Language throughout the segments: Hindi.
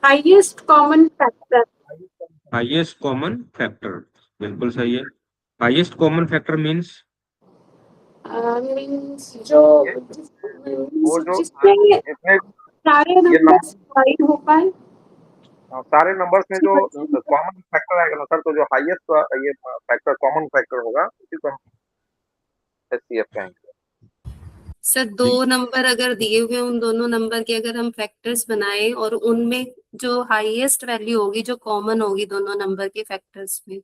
Highest common factor. Highest common factor, बिल्कुल सही है। Highest common factor means means जो वो जो जिसमें इसमें सारे ये नंबर्स डिवाइड हो पाए। सारे नंबर्स में जो कॉमन फैक्टर आएगा ना सर, तो जो हाईएस्ट ये फैक्टर कॉमन फैक्टर होगा उसी को हम एचसीएफ कहेंगे। सर दो नंबर अगर दिए हुए उन दोनों नंबर के अगर हम फैक्टर्स बनाए और उनमें जो हाईएस्ट वैल्यू होगी जो कॉमन होगी दोनों नंबर के फैक्टर्स में।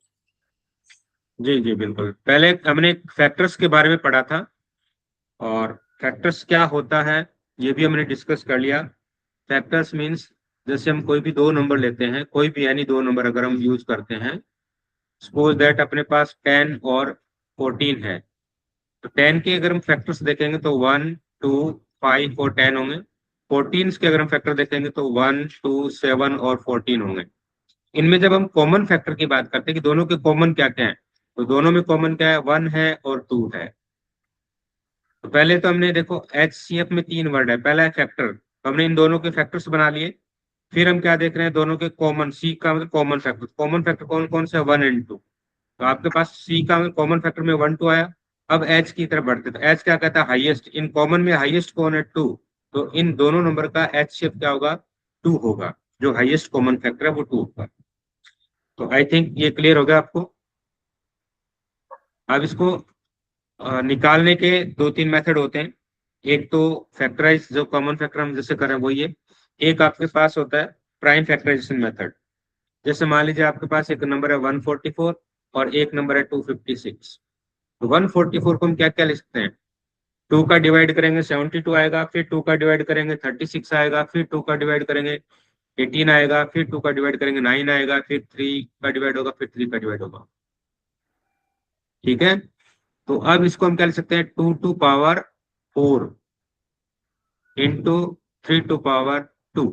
जी जी बिल्कुल, पहले हमने फैक्टर्स के बारे में पढ़ा था और फैक्टर्स क्या होता है ये भी हमने डिस्कस कर लिया। फैक्टर्स मीन्स जैसे हम कोई भी दो नंबर लेते हैं, कोई भी यानी दो नंबर अगर हम यूज करते हैं, सपोज दैट अपने पास 10 और 14 है, तो 10 के अगर हम फैक्टर्स देखेंगे तो 1 2 5 और 10 होंगे। 14 के अगर हम फैक्टर देखेंगे तो 1 2 7 और 14 होंगे। इनमें जब हम कॉमन फैक्टर की बात करते हैं कि दोनों के कॉमन क्या क्या है, तो दोनों में कॉमन क्या है, 1 है और 2 है। तो पहले तो हमने देखो एचसीएफ में तीन वर्ड है, पहला है फैक्टर, तो हमने इन दोनों के फैक्टर्स बना लिए। फिर हम क्या देख रहे हैं, दोनों के कॉमन, सी का मतलब कॉमन फैक्टर, कॉमन फैक्टर कौन कौन से, 1 और 2। तो आपके पास सी का कॉमन फैक्टर में 1 2 आया। अब एच की तरफ बढ़ते, तो एच क्या कहता है, हाईएस्ट, इन कॉमन में हाईएस्ट कौन है, 2। तो इन दोनों नंबर का एच शेप क्या होगा, 2 होगा, जो हाईएस्ट कॉमन फैक्टर है वो 2 होगा। तो आई थिंक ये क्लियर हो गया आपको। अब इसको निकालने के दो तीन मेथड होते हैं। एक तो फैक्टराइज, जो कॉमन फैक्टर हम जैसे करें वही है। एक आपके पास होता है प्राइम फैक्टराइजेशन मेथड। जैसे मान लीजिए आपके पास एक नंबर है 144 और एक नंबर है 256। तो 144 को हम क्या क्या लिख सकते हैं, 2 का डिवाइड करेंगे 72 आएगा, फिर 2 का डिवाइड करेंगे 36 आएगा, फिर 2 का डिवाइड करेंगे 18 आएगा, फिर 2 का डिवाइड करेंगे 9 आएगा, फिर 3 का डिवाइड होगा, फिर 3 का डिवाइड होगा। ठीक है, तो अब इसको हम क्या लिख सकते हैं, 2 to power 4 into 3 to power 2।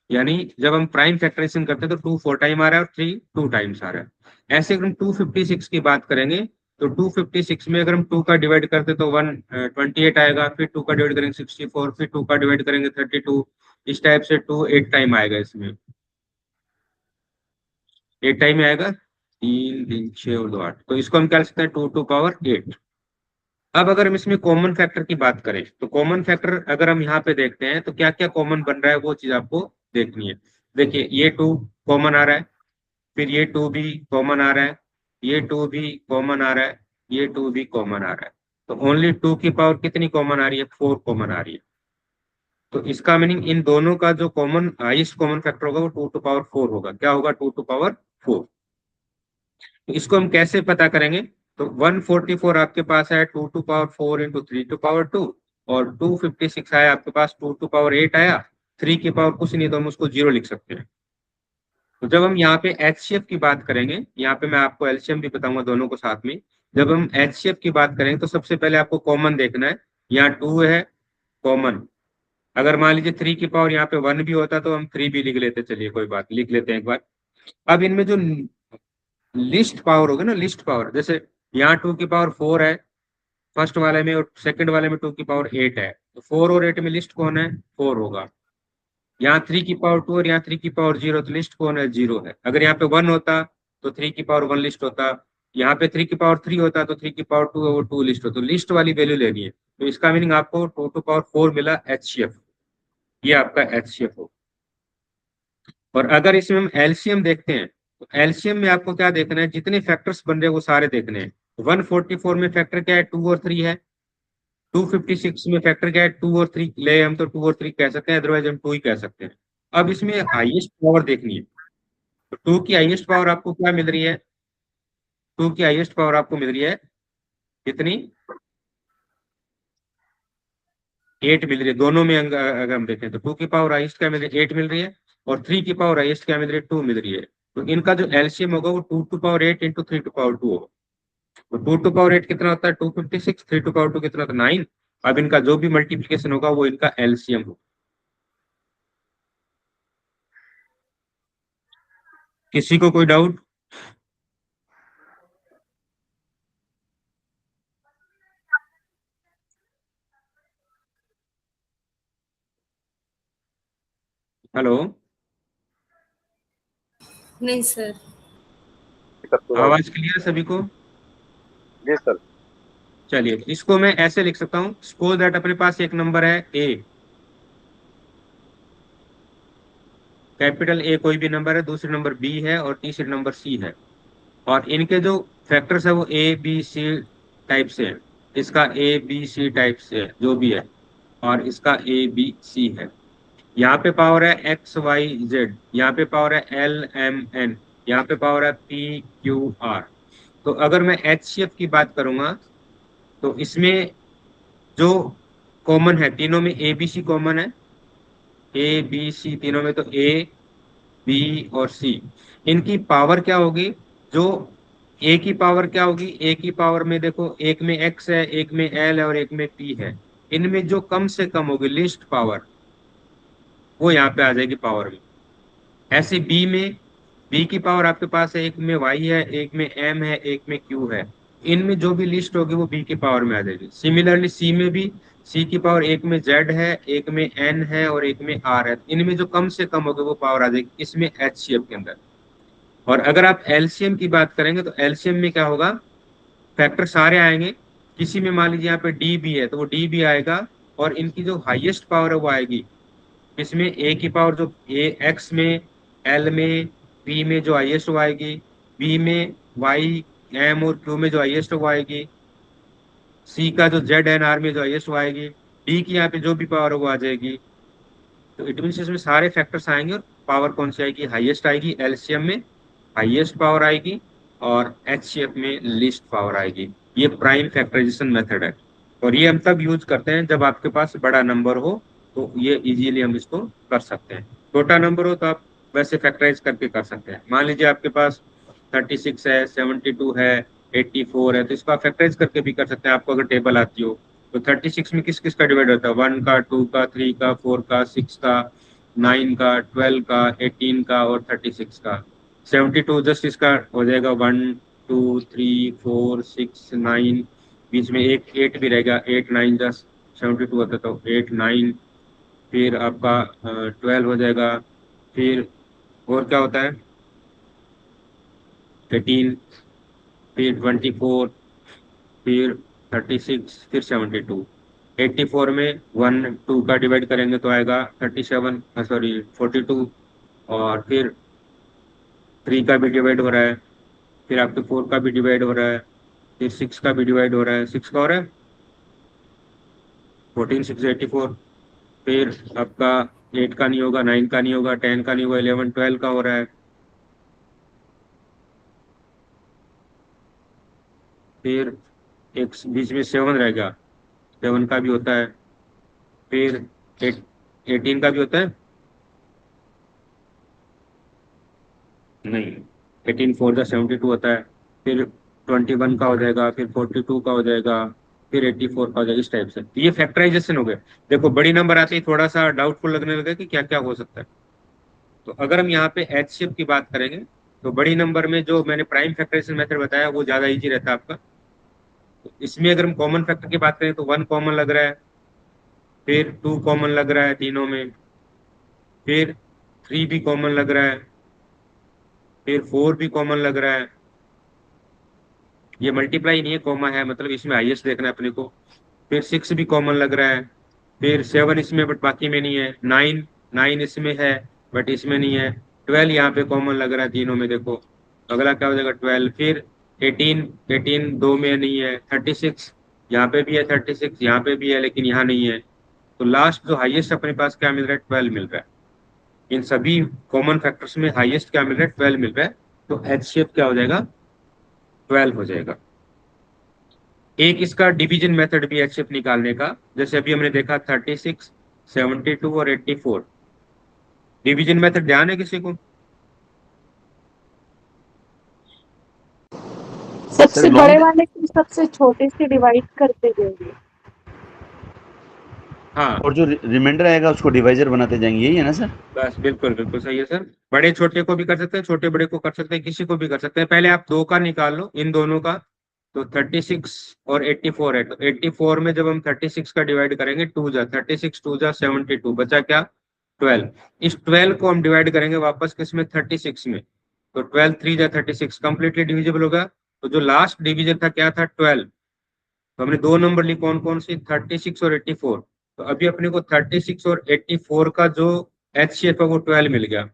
यानी जब हम प्राइम फैक्टराइजेशन करते हैं तो 2 4 टाइम आ रहा है और 3 2 टाइम्स आ रहा है। ऐसे अगर हम 256 की बात करेंगे तो 256 में अगर हम 2 का डिवाइड करते तो 128 आएगा, फिर 2 का डिवाइड करेंगे 64, फिर 2 का डिवाइड करेंगे 32। इस टाइप से 2 8 टाइम आएगा, इसमें 8 टाइम में आएगा, 3 3 6 और 2 8। तो इसको हम क्या लिख सकते हैं, 2 टू पावर 8। अब अगर हम इसमें कॉमन फैक्टर की बात करें तो कॉमन फैक्टर अगर हम यहाँ पे देखते हैं तो क्या क्या कॉमन बन रहा है वो चीज आपको देखनी है। देखिए ये 2 कॉमन आ रहा है, फिर ये 2 भी कॉमन आ रहा है, ये 2 भी कॉमन आ रहा है, ये 2 भी कॉमन आ रहा है। तो ओनली 2 की पावर कितनी कॉमन आ रही है, 4 कॉमन आ रही है। तो इसका मीनिंग इन दोनों का जो कॉमन हाईएस्ट कॉमन फैक्टर होगा वो 2 टू पावर 4 होगा। क्या होगा, 2 टू पावर 4। तो इसको हम कैसे पता करेंगे, तो 144 आपके पास है 2 to power 4 into 3 to power 2, और 256 आया आपके पास 2 टू पावर 8 आया। 3 की पावर कुछ नहीं तो हम उसको 0 लिख सकते हैं। तो जब हम यहाँ पे एचसीएफ की बात करेंगे, यहाँ पे मैं आपको एलसीएम भी बताऊंगा दोनों को साथ में। जब हम एचसीएफ की बात करेंगे तो सबसे पहले आपको कॉमन देखना है। यहाँ 2 है कॉमन, अगर मान लीजिए 3 की पावर यहाँ पे 1 भी होता तो हम 3 भी लिख लेते, चलिए कोई बात, लिख लेते हैं एक बार। अब इनमें जो लिस्ट पावर होगी ना, लिस्ट पावर, जैसे यहाँ 2 की पावर 4 है फर्स्ट वाले में, और सेकंड वाले में 2 की पावर 8 है, तो 4 और 8 में लिस्ट कौन है, 4 होगा। यहाँ 3 की पावर 2 और यहाँ 3 की पावर 0, तो लिस्ट कौन है, 0 है। अगर यहाँ पे 1 होता तो 3 की पावर 1 लिस्ट होता, यहाँ पे 3 की पावर 3 होता तो 3 की पावर 2 और 2 लिस्ट होता, तो लिस्ट वाली वैल्यू लेनी है। तो इसका मीनिंग आपको 2 टू पावर 4 मिला एचसीएफ, ये आपका एचसीएफ हो। और अगर इसमें हम एलसीएम देखते हैं तो एलसीएम में आपको क्या देखना है, जितने फैक्टर्स बन रहे हैं वो सारे देखने हैं। 144 में फैक्टर क्या है, 2 और 3 है। 256 में फैक्टर क्या है, 2 और 3 ले, हम तो 2 और 3 कह सकते हैं, अदरवाइज हम 2 ही कह सकते हैं। अब इसमें हाईएस्ट पावर देखनी है, तो 2 की हाईएस्ट पावर आपको क्या मिल रही है, 2 की हाईएस्ट पावर आपको मिल रही है कितनी, 8 मिल रही है। दोनों में अगर हम देखें तो 2 की पावर हाईएस्ट क्या मिल रही है, 8 मिल रही है, और 3 की पावर हाईएस्ट क्या मिल रही है, 2 मिल रही है। तो इनका जो एलसीएम होगा वो 2 to power 8 into 3 to power 2 होगा। तो 2 टू पावर 8 कितना होता है, 256, 3 टू पावर 2 कितना होता है, 9। अब इनका जो भी मल्टीप्लीकेशन होगा वो इनका एलसीएम होगा। किसी को कोई डाउट? हेलो। नहीं सर। दिक्कत तो है। आवाज क्लियर सभी को? जी सर। चलिए इसको मैं ऐसे लिख सकता हूँ, सपोज दैट अपने पास एक नंबर है ए, कैपिटल ए कोई भी नंबर है, दूसरे नंबर बी है और तीसरे नंबर सी है, और इनके जो फैक्टर्स है वो ए बी सी टाइप से है। इसका ए बी सी टाइप से है जो भी है, और इसका ए बी सी है। यहाँ पे पावर है एक्स वाई जेड, यहाँ पे पावर है एल एम एन, यहाँ पे पावर है पी क्यू आर। तो अगर मैं एचसीएफ की बात करूंगा तो इसमें जो कॉमन है, तीनों में ए बी सी कॉमन है, ए बी सी तीनों में, तो ए बी और सी, इनकी पावर क्या होगी? जो ए की पावर क्या होगी? ए की पावर में देखो, एक में एक्स है, एक में एल है और एक में पी है। इनमें जो कम से कम होगी लिस्ट पावर, वो यहाँ पे आ जाएगी पावर में। ऐसे बी में, बी की पावर आपके पास है, एक में वाई है, एक में एम है, एक में क्यू है। इनमें जो भी लिस्ट होगी वो बी की पावर में आ जाएगी। सिमिलरली सी में भी, सी की पावर एक में जेड है, एक में एन है और एक में आर है। इनमें जो कम से कम होगी वो पावर आ जाएगी इसमें एचसीएफ के अंदर। और अगर आप एलसीएम की बात करेंगे तो एलसीएम में क्या होगा? फैक्टर सारे आएंगे, किसी में मान लीजिए यहाँ पे डी भी है तो वो डी भी आएगा, और इनकी जो हाईएस्ट पावर है वो आएगी इसमें ए की पावर, जो ए एक्स में, एल में, पी में जो हाईएस्ट वो आएगी, बी में, वाई एम और क्यू में जो हाईएस्ट वो आएगी, सी का जो जेड एन आर में जो हाईएस्ट वो आएगी, डी की यहाँ पे जो भी पावर है वो आ जाएगी। तो इट मीन इसमें सारे फैक्टर्स आएंगे और पावर कौन सी आएगी? हाईएस्ट आएगी। एलसीएम में हाईएस्ट पावर आएगी और एचसीएफ में लीस्ट पावर आएगी। ये प्राइम फैक्टराइजेशन मेथड है, और ये हम तब यूज करते हैं जब आपके पास बड़ा नंबर हो, तो ये इजीली हम इसको कर सकते हैं। छोटा नंबर हो तो आप वैसे फैक्टराइज करके कर सकते हैं। मान लीजिए आपके पास 36 है, 72 है, 84 है, तो इसको आप फैक्टराइज करके भी कर सकते हैं, आपको अगर टेबल आती हो तो। 36 में किस किस का डिवाइड होता है? 1 का, 2 का, 3 का, 4 का, 6 का, 9 का, 12 का, 18 का और 36 का। 72 जस्ट इसका हो जाएगा 1 2 3 4 6 9, बीच में एक 8 भी रहेगा, 8 9 जस्ट 72 होता है, तो 8 9, फिर आपका 12 हो जाएगा, फिर और क्या होता है? 18, फिर 24, फिर 36, फिर 72। 84 में 1 2 का डिवाइड करेंगे तो आएगा 37, सॉरी 42, और फिर 3 का भी डिवाइड हो रहा है, फिर आपके 4 का भी डिवाइड हो रहा है, फिर 6 का भी डिवाइड हो रहा है, 6 का हो रहा है 14 6 84, फिर आपका 8 का नहीं होगा, 9 का नहीं होगा, 10 का नहीं होगा, 11 12 का हो रहा है, फिर एक बीच में 7 रहेगा, 7 का भी होता है, फिर 18 का भी होता है, नहीं 18 4 72 होता है, फिर 21 का हो जाएगा, फिर 42 का हो जाएगा, फिर 84 का हो जाएगा। इस टाइप से तो ये फैक्टराइजेशन हो गए। देखो बड़ी नंबर आते ही थोड़ा सा डाउटफुल लगने लगा कि क्या क्या हो सकता है। तो अगर हम यहाँ पे एचसीएफ की बात करेंगे तो बड़ी नंबर में जो मैंने प्राइम फैक्टराइजेशन मेथड बताया वो ज्यादा इजी रहता है आपका। तो इसमें अगर हम कॉमन फैक्टर की बात करें तो 1 कॉमन लग रहा है, फिर 2 कॉमन लग रहा है तीनों में, फिर 3 भी कॉमन लग रहा है, फिर 4 भी कॉमन लग रहा है। ये मल्टीप्लाई नहीं है, कॉमा है, मतलब इसमें हाईएस्ट देखना है अपने को। फिर 6 भी कॉमन लग रहा है, फिर 7 इसमें बट बाकी में नहीं है, 9 इसमें है बट इसमें नहीं है, 12 यहाँ पे कॉमन लग रहा है तीनों में। देखो अगला क्या हो जाएगा 12, फिर 18 दो में नहीं है, 36 यहाँ पे भी है, 36 यहाँ पे भी है लेकिन यहाँ नहीं है। तो लास्ट जो हाईएस्ट अपने पास क्या मिल रहा है? 12 मिल रहा है। इन सभी कॉमन फैक्टर्स में हाईएस्ट क्या मिल रहा है? 12 मिल रहा है। तो एचसीएफ क्या हो जाएगा? 12 हो जाएगा। एक इसका डिवीजन मेथड भी एचसीएफ निकालने का, जैसे अभी हमने देखा 36, 72 और 84। डिवीजन मेथड ध्यान है किसी को? सबसे long- बड़े वाले को सबसे छोटे से डिवाइड करते जाएंगे। हाँ और जो रिमाइंडर आएगा उसको डिवाइजर बनाते जाएंगे, यही है ना सर? बस बिल्कुल बिल्कुल सही है सर। बड़े छोटे को भी कर सकते हैं, छोटे बड़े को कर सकते हैं, किसी को भी कर सकते हैं। पहले आप 2 का निकाल लो, इन दोनों का। तो 36 और 84 है, तो 84 में जब हम 36 का डिवाइड करेंगे 2 जा 36, 2 जा 72, बचा क्या? 12। इस 12 को हम डिवाइड करेंगे वापस किसमें? 36 में। तो 12 3 जा 36 कंप्लीटली डिविजिबल होगा। तो जो लास्ट डिवीजन था क्या था 12, तो हमने दो नंबर ली कौन कौन सी 36 और 84। तो अभी अपने को 36 और 84 का जो HCF है वो 12 मिल गया।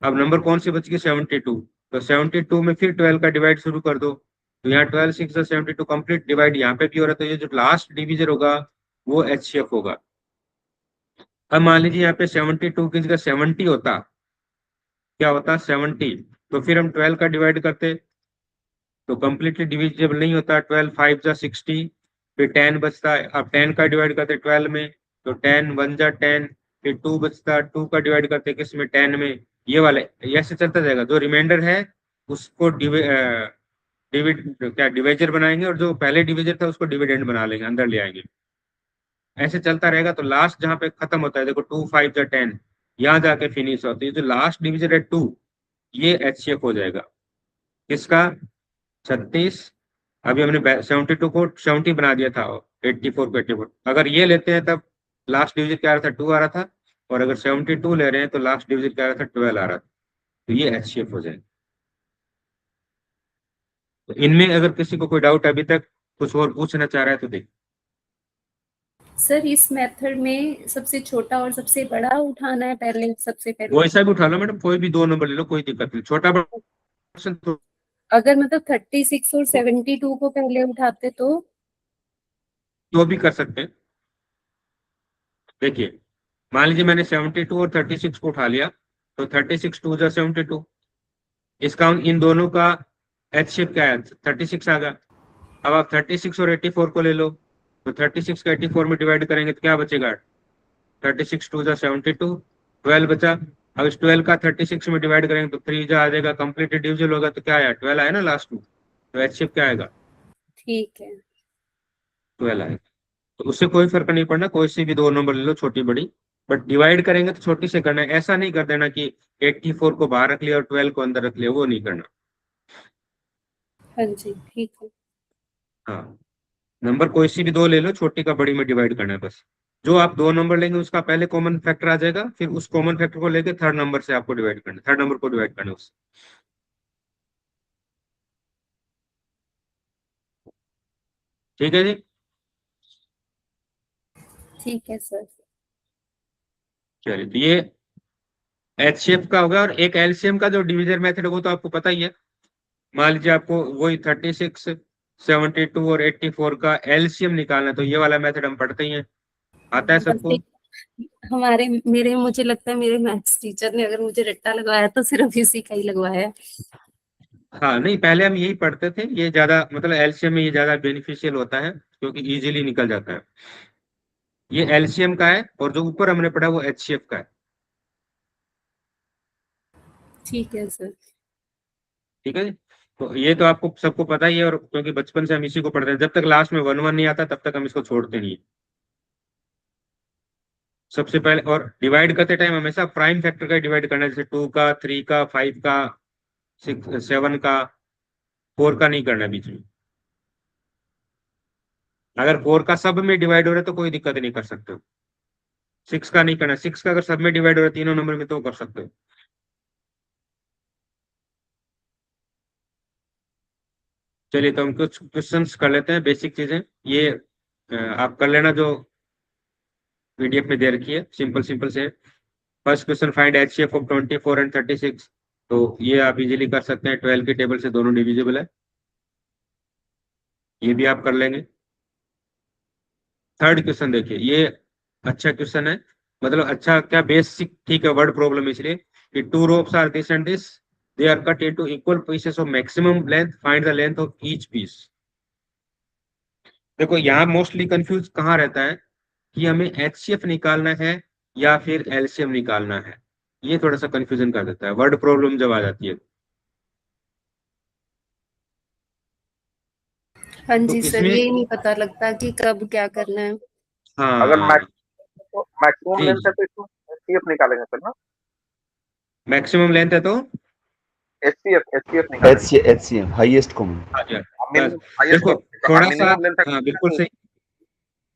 अब नंबर कौन सी बच गई 72, तो 72 में फिर 12 का डिवाइड शुरू कर दो। तो यहाँ 12 6 72 कंप्लीट डिवाइड यहाँ पे भी हो रहा है, तो ये जो लास्ट डिवीजन होगा वो HCF होगा। अब मान लीजिए यहाँ पे 72 की जगह 70 होता, क्या होता 70, तो फिर हम 12 का डिवाइड करते तो कंप्लीटली डिविजिबल नहीं होता। 12 5 जा 60, फिर 10 बचता है। अब 10 का डिवाइड करते 12 में, तो 10 1 जा 10, फिर 2 बचता, 2 का डिवाइड करते किस में 10 में, ये वाले ऐसे चलता जाएगा। जो रिमाइंडर है उसको क्या डिवाइजर बनाएंगे, और जो पहले डिविजर था उसको डिविडेंड बना लेंगे, अंदर ले आएंगे, ऐसे चलता रहेगा। तो लास्ट जहाँ पे खत्म होता है देखो 2 5 जा 10, यहाँ जाके फिनिश होती है। जो लास्ट डिविजन है 2, ये HCF हो जाएगा किसका 36। अभी हमने 72 को 70 बना दिया था, 84 को 84। अगर ये लेते हैं तब लास्ट डिविजन क्या आ रहा था 2 आ रहा था, और अगर 72 ले रहे हैं तो लास्ट डिविजन क्या आ रहा था 12 आ रहा था। तो ये HCF हो जाएगा। तो इनमें अगर किसी को कोई डाउट अभी तक कुछ और पूछना चाह रहा है तो देख। सर इस मेथड में सबसे छोटा और सबसे बड़ा उठाना है पहले, सबसे पहले वो ऐसा भी उठा लो मैडम, कोई भी दो नंबर ले लो, कोई दिक्कत नहीं। छोटा बड़ा ऑप्शन तो अगर मतलब 36 और 72 को पहले उठाते तो भी कर सकते हैं। देखिए मान लीजिए मैंने 72 और 36 को उठा लिया, तो 36 2 जा 72, इसका इन दोनों का HCF क्या है 36 आ गया। अब आप 36 और 84 को ले लो, तो 36 का 84 में डिवाइड करेंगे तो क्या बचेगा 36 2 जा 72, 12 बचा। अब इस 12 का 36 में डिवाइड करेंगे तो 3 जा आ जाएगा, कंप्लीट डिविजिबल होगा। तो क्या आया 12 आया ना लास्ट में, तो HCF क्या आएगा ठीक है। 12 आएगा। तो उससे कोई फर्क नहीं पड़ना, कोई सी भी दो नंबर ले लो छोटी बड़ी, बट डिवाइड करेंगे तो छोटी से करना है। ऐसा नहीं कर देना कि 84 को बाहर रख लिया और 12 को अंदर रख लिया, वो नहीं करना। हाँ जी ठीक है। हाँ, नंबर कोई सी भी दो ले लो, छोटी का बड़ी में डिवाइड करना है बस। जो आप दो नंबर लेंगे उसका पहले कॉमन फैक्टर आ जाएगा, फिर उस कॉमन फैक्टर को लेके थर्ड नंबर से आपको डिवाइड करना है, थर्ड नंबर को डिवाइड करना है उससे। ठीक है जी। ठीक है सर। चलिए, तो ये HCF का होगा। और एक LCM का जो डिवीजन मेथड है वो तो आपको पता ही है। मान लीजिए आपको वही 36 72 और 84 का LCM निकालना है, तो ये वाला मेथड हम पढ़ते ही हैं, आता है सबको। हमारे मेरे मुझे लगता है मेरे मैथ्स टीचर ने अगर मुझे रट्टा लगवाया तो सिर्फ इसी का ही लगवाया। हाँ नहीं, पहले हम यही पढ़ते थे, ये ज्यादा मतलब LCM में ये ज्यादा बेनिफिशियल होता है क्योंकि इजीली निकल जाता है। ये LCM का है, और जो ऊपर हमने पढ़ा वो HCF का है। ठीक है सर। ठीक है जी। तो ये तो आपको सबको पता ही है, और क्योंकि बचपन से हम इसी को पढ़ते हैं, जब तक लास्ट में 1 1 नहीं आता तब तक हम इसको छोड़ते नहीं है। सबसे पहले और डिवाइड करते टाइम हमेशा प्राइम फैक्टर का डिवाइड करना है, जैसे 2 का 3 का 5 का 6 7 का 4 का नहीं करना बीच में। अगर 4 का सब में डिवाइड हो रहा है तो कोई दिक्कत नहीं, कर सकते हो। 6 का नहीं करना, 6 का अगर सब में डिवाइड हो रहा है तीनों नंबर में तो कर सकते हो। चलिए, तो हम कुछ क्वेश्चंस कर लेते हैं, बेसिक चीजें ये आप कर लेना, जो PDF में दे रखी है, सिंपल सिंपल से। First question, find HCF of 24 and 36। तो ये आप इजीली कर सकते हैं, 12 की टेबल से दोनों डिविजिबल है, ये भी आप कर लेंगे। थर्ड क्वेश्चन देखिए, ये अच्छा क्वेश्चन है, मतलब अच्छा क्या बेसिक, ठीक है, वर्ड प्रॉब्लम इसलिए कि two ropes are this and this, they are cut into equal pieces of maximum length, find the length of each piece. देखो यहाँ मोस्टली कंफ्यूज कहाँ रहता है कि हमें HCF निकालना है या फिर LCM निकालना है, ये थोड़ा सा कंफ्यूजन कर देता है वर्ड प्रॉब्लम जब आ जाती है। हाँ तो जी सर, इसमें ये नहीं पता लगता कि कब क्या करना है। अगर हाँ मैक्सिमम जी, लेंथ है तो इसमें HCF निकालेंगे सर ना, मैक्सिमम लेंथ है तो HCF निकालेंगे। HCM highest common. हाँ जी, मिनिमम बस हाईएस्ट देखो थोड़ा सा, मिनिमम लेंथ हाँ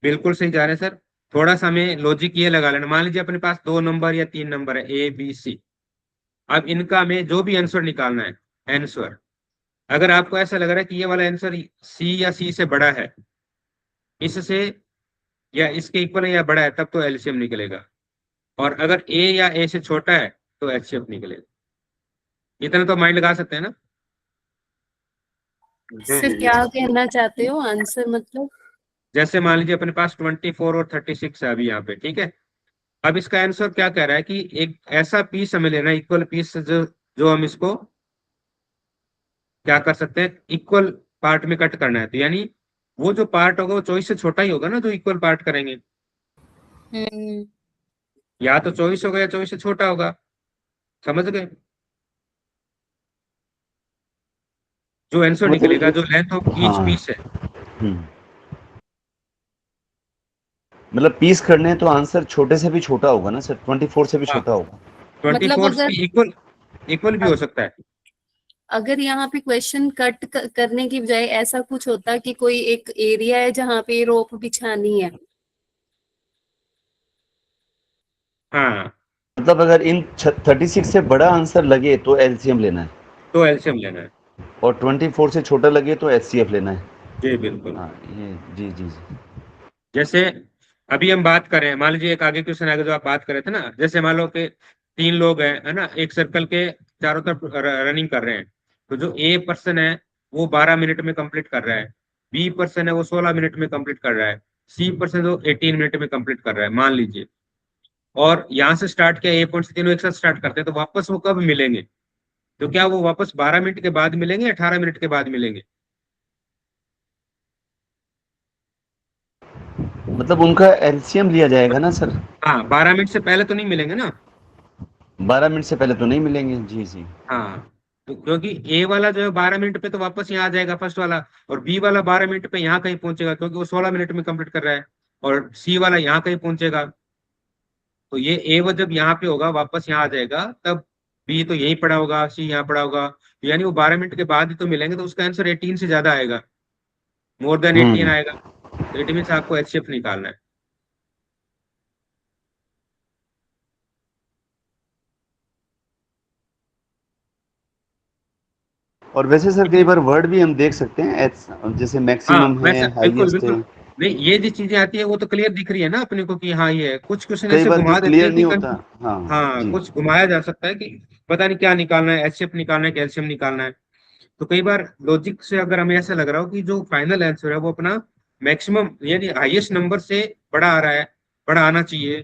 बिल्कुल सही जा रहे हैं सर। थोड़ा सा हमें लॉजिक ये लगा लेना, मान लीजिए अपने पास दो नंबर या तीन नंबर है A B C, अब इनका हमें जो भी आंसर निकालना है, आंसर अगर आपको ऐसा लग रहा है कि ये वाला आंसर सी या सी से बड़ा है, इससे या इसके इक्वल है या बड़ा है, तब तो एलसीएम निकलेगा। और अगर ए या ए से छोटा है तो एचसीएफ निकलेगा। इतना तो माइंड लगा सकते हैं ना। जी सर जी जी क्या कहना चाहते हो आंसर मतलब? जैसे मान लीजिए अपने पास 24 और 36 है अभी यहाँ पे, ठीक है। अब इसका आंसर क्या कह रहा है कि एक ऐसा पीस हमें लेना है, इक्वल पीस, जो जो हम इसको क्या कर सकते हैं, इक्वल पार्ट में कट करना है। तो यानी वो जो पार्ट होगा वो चॉइस से छोटा ही होगा ना, जो इक्वल पार्ट करेंगे। हम्म। या तो चॉइस होगा या चॉइस से छोटा होगा, समझ गए। जो आंसर मतलब निकलेगा, जो लेंथ ऑफ ईच हाँ पीस है। हम्म, मतलब पीस करने हैं तो आंसर छोटे से भी छोटा होगा ना सर, 24 से भी हाँ, छोटा होगा। 24 अगर भी इक्वल इक्वल भी हो सकता है। अगर यहाँ पे क्वेश्चन कट करने की बजाय ऐसा कुछ होता कि कोई एक एरिया है जहाँ पे रोप बिछानी है, हाँ, मतलब अगर इन 36 से बड़ा आंसर लगे तो एलसीएम लेना है, तो एलसीएम लेना है। और 24 से छोटा लगे तो एचसीएफ लेना है। जी बिल्कुल। हाँ ये जी जी जी जैसे अभी हम बात करें, मान लीजिए एक आगे क्वेश्चन आगे जो आप बात कर रहे थे ना, जैसे मान लो कि 3 लोग हैं, है ना, एक सर्कल के चारों तरफ रनिंग कर रहे हैं। तो जो ए पर्सन है वो 12 मिनट में कंप्लीट कर रहा है, बी पर्सन है वो 16 मिनट में कंप्लीट कर रहा है, सी पर्सन वो 18 मिनट में कंप्लीट कर रहा है, मान लीजिए। और यहाँ से स्टार्ट किया, ए पॉइंट से तीनों एक साथ स्टार्ट करते हैं, तो वापस वो कब मिलेंगे? तो क्या वो वापस 12 मिनट के बाद मिलेंगे या 18 मिनट के बाद मिलेंगे? मतलब उनका एलसीएम लिया जाएगा ना सर। हाँ, 12 मिनट से पहले तो नहीं मिलेंगे ना। 12 मिनट से पहले तो नहीं मिलेंगे, जी जी। हाँ, तो क्योंकि ए वाला जो है 12 मिनट पे तो वापस यहाँ आ जाएगा फर्स्ट वाला, और बी वाला 12 मिनट पे यहाँ कहीं पहुंचेगा क्योंकि वो 16 मिनट में कंप्लीट कर रहा है, और सी वाला यहाँ कहीं पहुंचेगा। तो ये ए वो जब यहाँ पे होगा वापस यहाँ आ जाएगा, तब बी तो यहीं पड़ा होगा, सी यहाँ पड़ा होगा, तो यानी वो 12 मिनट के बाद ही तो मिलेंगे, तो उसका आंसर 18 से ज्यादा आएगा, मोर देन 18 हम्म, आएगा। तो इट मीन्स आपको एचसीएफ निकालना है। और वैसे सर कई बार वर्ड भी हम देख सकते हैं जैसे हाँ मैक्सिमम है, वैसे बिल्कुल हाईएस्ट है। बिल्कुल। नहीं, ये जो चीजें आती है वो तो क्लियर दिख रही है ना अपने को कि हाँ ये है। कुछ क्वेश्चन कई ऐसे बार जो घुमा देते क्लियर हैं कि नहीं होता। हाँ हाँ, जी। कुछ घुमाया जा सकता है कि पता नहीं क्या निकालना है, एचसीएफ निकालना है, कैल्शियम निकालना है। तो कई बार लॉजिक से अगर हमें ऐसा लग रहा हो कि जो फाइनल आंसर है वो अपना मैक्सिमम यानी हाईएस्ट नंबर से बड़ा आ रहा है, बड़ा आना चाहिए,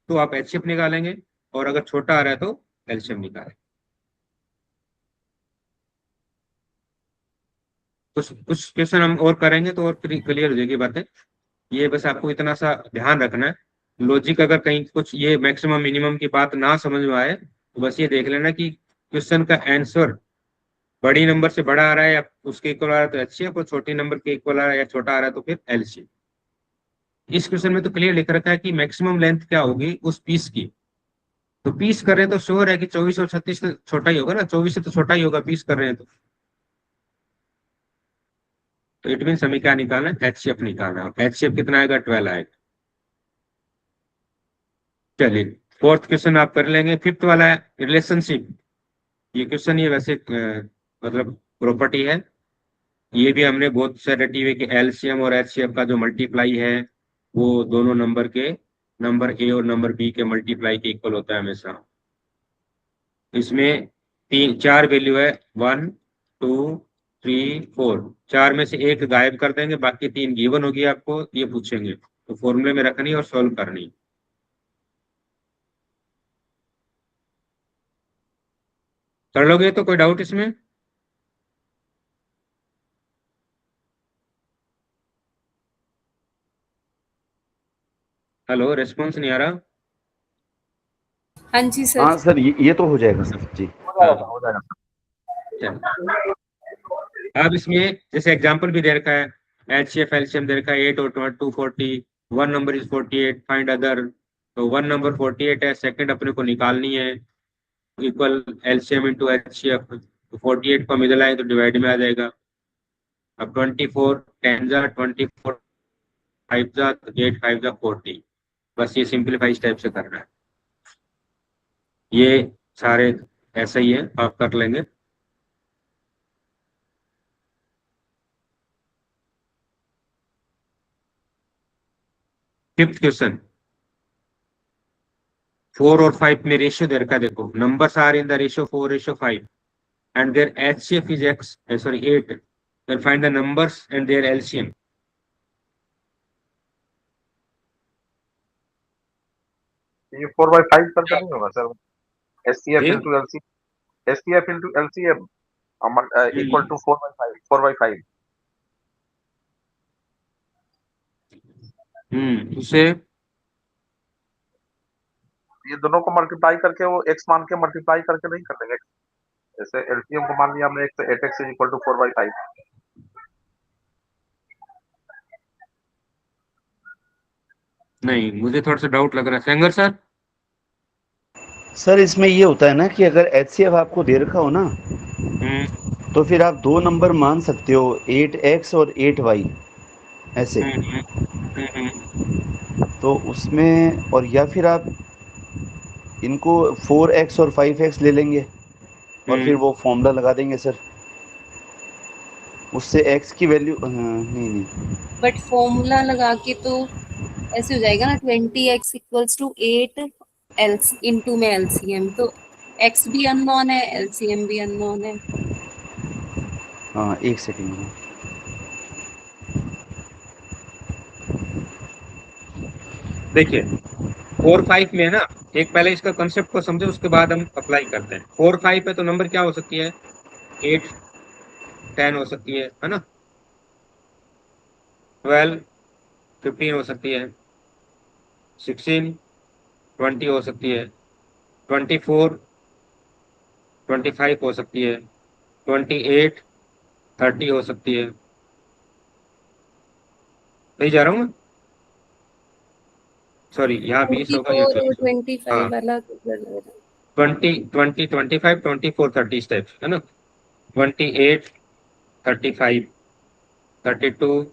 तो आप एचसीएफ निकालेंगे। और अगर छोटा आ रहा है तो कैल्शियम निकालेंगे। कुछ कुछ क्वेश्चन हम और करेंगे तो और क्लियर हो जाएगी बातें। ये बस आपको इतना सा ध्यान रखना है। लॉजिक अगर कहीं कुछ ये मैक्सिमम मिनिमम की बात ना समझ में आए तो बस ये देख लेना कि क्वेश्चन का आंसर बड़ी नंबर से बड़ा आ रहा है या उसके इक्वल आ रहा है तो एचसीएफ, और छोटी नंबर के इक्वल आ रहा है या छोटा आ रहा है तो फिर एलसीएम। इस क्वेश्चन में तो क्लियर लिख रखा है कि मैक्सिमम लेंथ क्या होगी उस पीस की। तो पीस कर रहे हैं तो श्योर है कि 24 और 36 से छोटा ही होगा ना, 24 से तो छोटा ही होगा पीस कर रहे हैं तो इट मीन हमें क्या निकालना है, एचसीएफ निकालना है। एचसीएफ कितना आएगा? 12 आएगा। चलिए, फोर्थ क्वेश्चन आप कर लेंगे। फिफ्थ वाला है रिलेशनशिप। ये क्वेश्चन ये वैसे मतलब प्रॉपर्टी है। ये भी हमने बहुत सारे रटी हुई कि एलसीएम और एचसीएफ का जो मल्टीप्लाई है वो दोनों नंबर के, नंबर ए और नंबर बी के मल्टीप्लाई के इक्वल होता है हमेशा। इसमें तीन चार वैल्यू है, 1 2 3 4। चार में से एक गायब कर देंगे, बाकी तीन गिवन होगी आपको, ये पूछेंगे तो फॉर्मूले में रखनी और सॉल्व करनी। कर लोगे तो कोई डाउट इसमें? हेलो, रेस्पॉन्स नहीं आ रहा। हाँ जी सर। हाँ सर ये तो हो जाएगा सर जी। हो जाएगा हो जाएगा। चलो, अब इसमें जैसे एग्जांपल भी दे रखा है, एचसीएफ एलसीएम दे रखा है 8 और 240, one number is 48, find other. तो वन नंबर 48 है, सेकंड अपने को निकालनी है, इक्वल एलसीएम इंटू एचसीएफ। तो 48 को मिडल आए तो डिवाइड में आ जाएगा। अब 24 10 जा 24, 5 जा 8, 5 जा 40। बस ये सिंपलीफाई टाइप से करना है। ये सारे ऐसा ही है, आप कर लेंगे। फिफ्थ क्वेश्चन, 4 और 5 में रेशियो दे रखा है, देखो numbers are in the ratio 4:5 and their HCF is 8, then find the numbers and their LCM. ये 4/5 करके नहीं होगा sir, SCF ji? into LCM, SCF into LCM equal to 4/5, उसे ये दोनों को मल्टीप्लाई करके वो x मान के मल्टीप्लाई करके नहीं कर देंगे। जैसे LCM को मान लिया हमने 8x is equal to 4/5, नहीं, मुझे थोड़ा सा डाउट लग रहा है सेंगर सर। सर इसमें ये होता है ना कि अगर HCF आपको दे रखा हो ना, तो फिर आप दो नंबर मान सकते हो, 8x और 8y ऐसे। तो उसमें, और या फिर आप इनको 4x और 5x ले लेंगे और फिर वो फॉर्मूला लगा देंगे सर, उससे x की वैल्यू, नहीं बट फॉर्मूला लगा के तो ऐसे हो जाएगा ना, 20x इक्वल्स टू 8 एल्स इनटू में LCM, तो x भी अननोन है, LCM भी अननोन है। हाँ एक सेकेंड। देखिए 4-5 में है ना, एक पहले इसका कंसेप्ट को समझे, उसके बाद हम अप्लाई करते हैं। 4-5 है तो नंबर क्या हो सकती है, 8-10 हो सकती है ना, 12-15 हो सकती है, 16-20 हो सकती है, 24-25 हो सकती है, 28-30 हो सकती है। नहीं जा रहा हूँ मैं, सॉरी यहाँ 20 होगा, ये 24 और 24 25 हाँ, वाला तो लग रहा है। 20, 25, 24, 30 इस टाइप है ना, 28, 35, 32,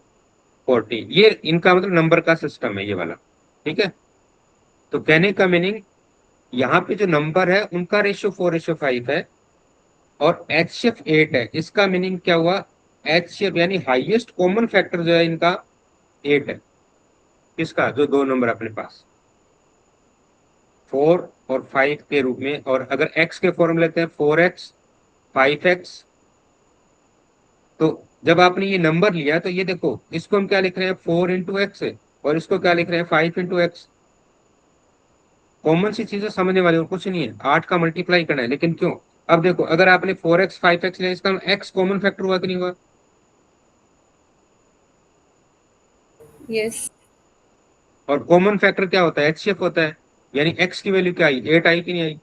40, ये इनका मतलब नंबर का सिस्टम है ये वाला, ठीक है। तो कहने का मीनिंग, यहाँ पे जो नंबर है उनका रेशियो 4:5 है और HCF 8 है। इसका मीनिंग क्या हुआ, HCF यानी हाईएस्ट कॉमन फैक्टर जो है इनका 8 है। किसका, जो दो नंबर अपने पास 4 और 5 के रूप में। और अगर x के फॉर्म लेते हैं 4x 5x, तो जब आपने ये नंबर लिया तो ये देखो, इसको हम क्या लिख रहे हैं, 4 × x है, और इसको क्या लिख रहे हैं, 5 × x। कॉमन सी चीजें समझने वाली और कुछ नहीं है, 8 का मल्टीप्लाई करना है, लेकिन क्यों। अब देखो अगर आपने 4x 5x लिया, इसका x कॉमन फैक्टर हुआ कि नहीं हुआ। यस, और कॉमन फैक्टर क्या होता है, HCF होता है, यानी x की वैल्यू क्या आई, 8 आई कि नहीं आई।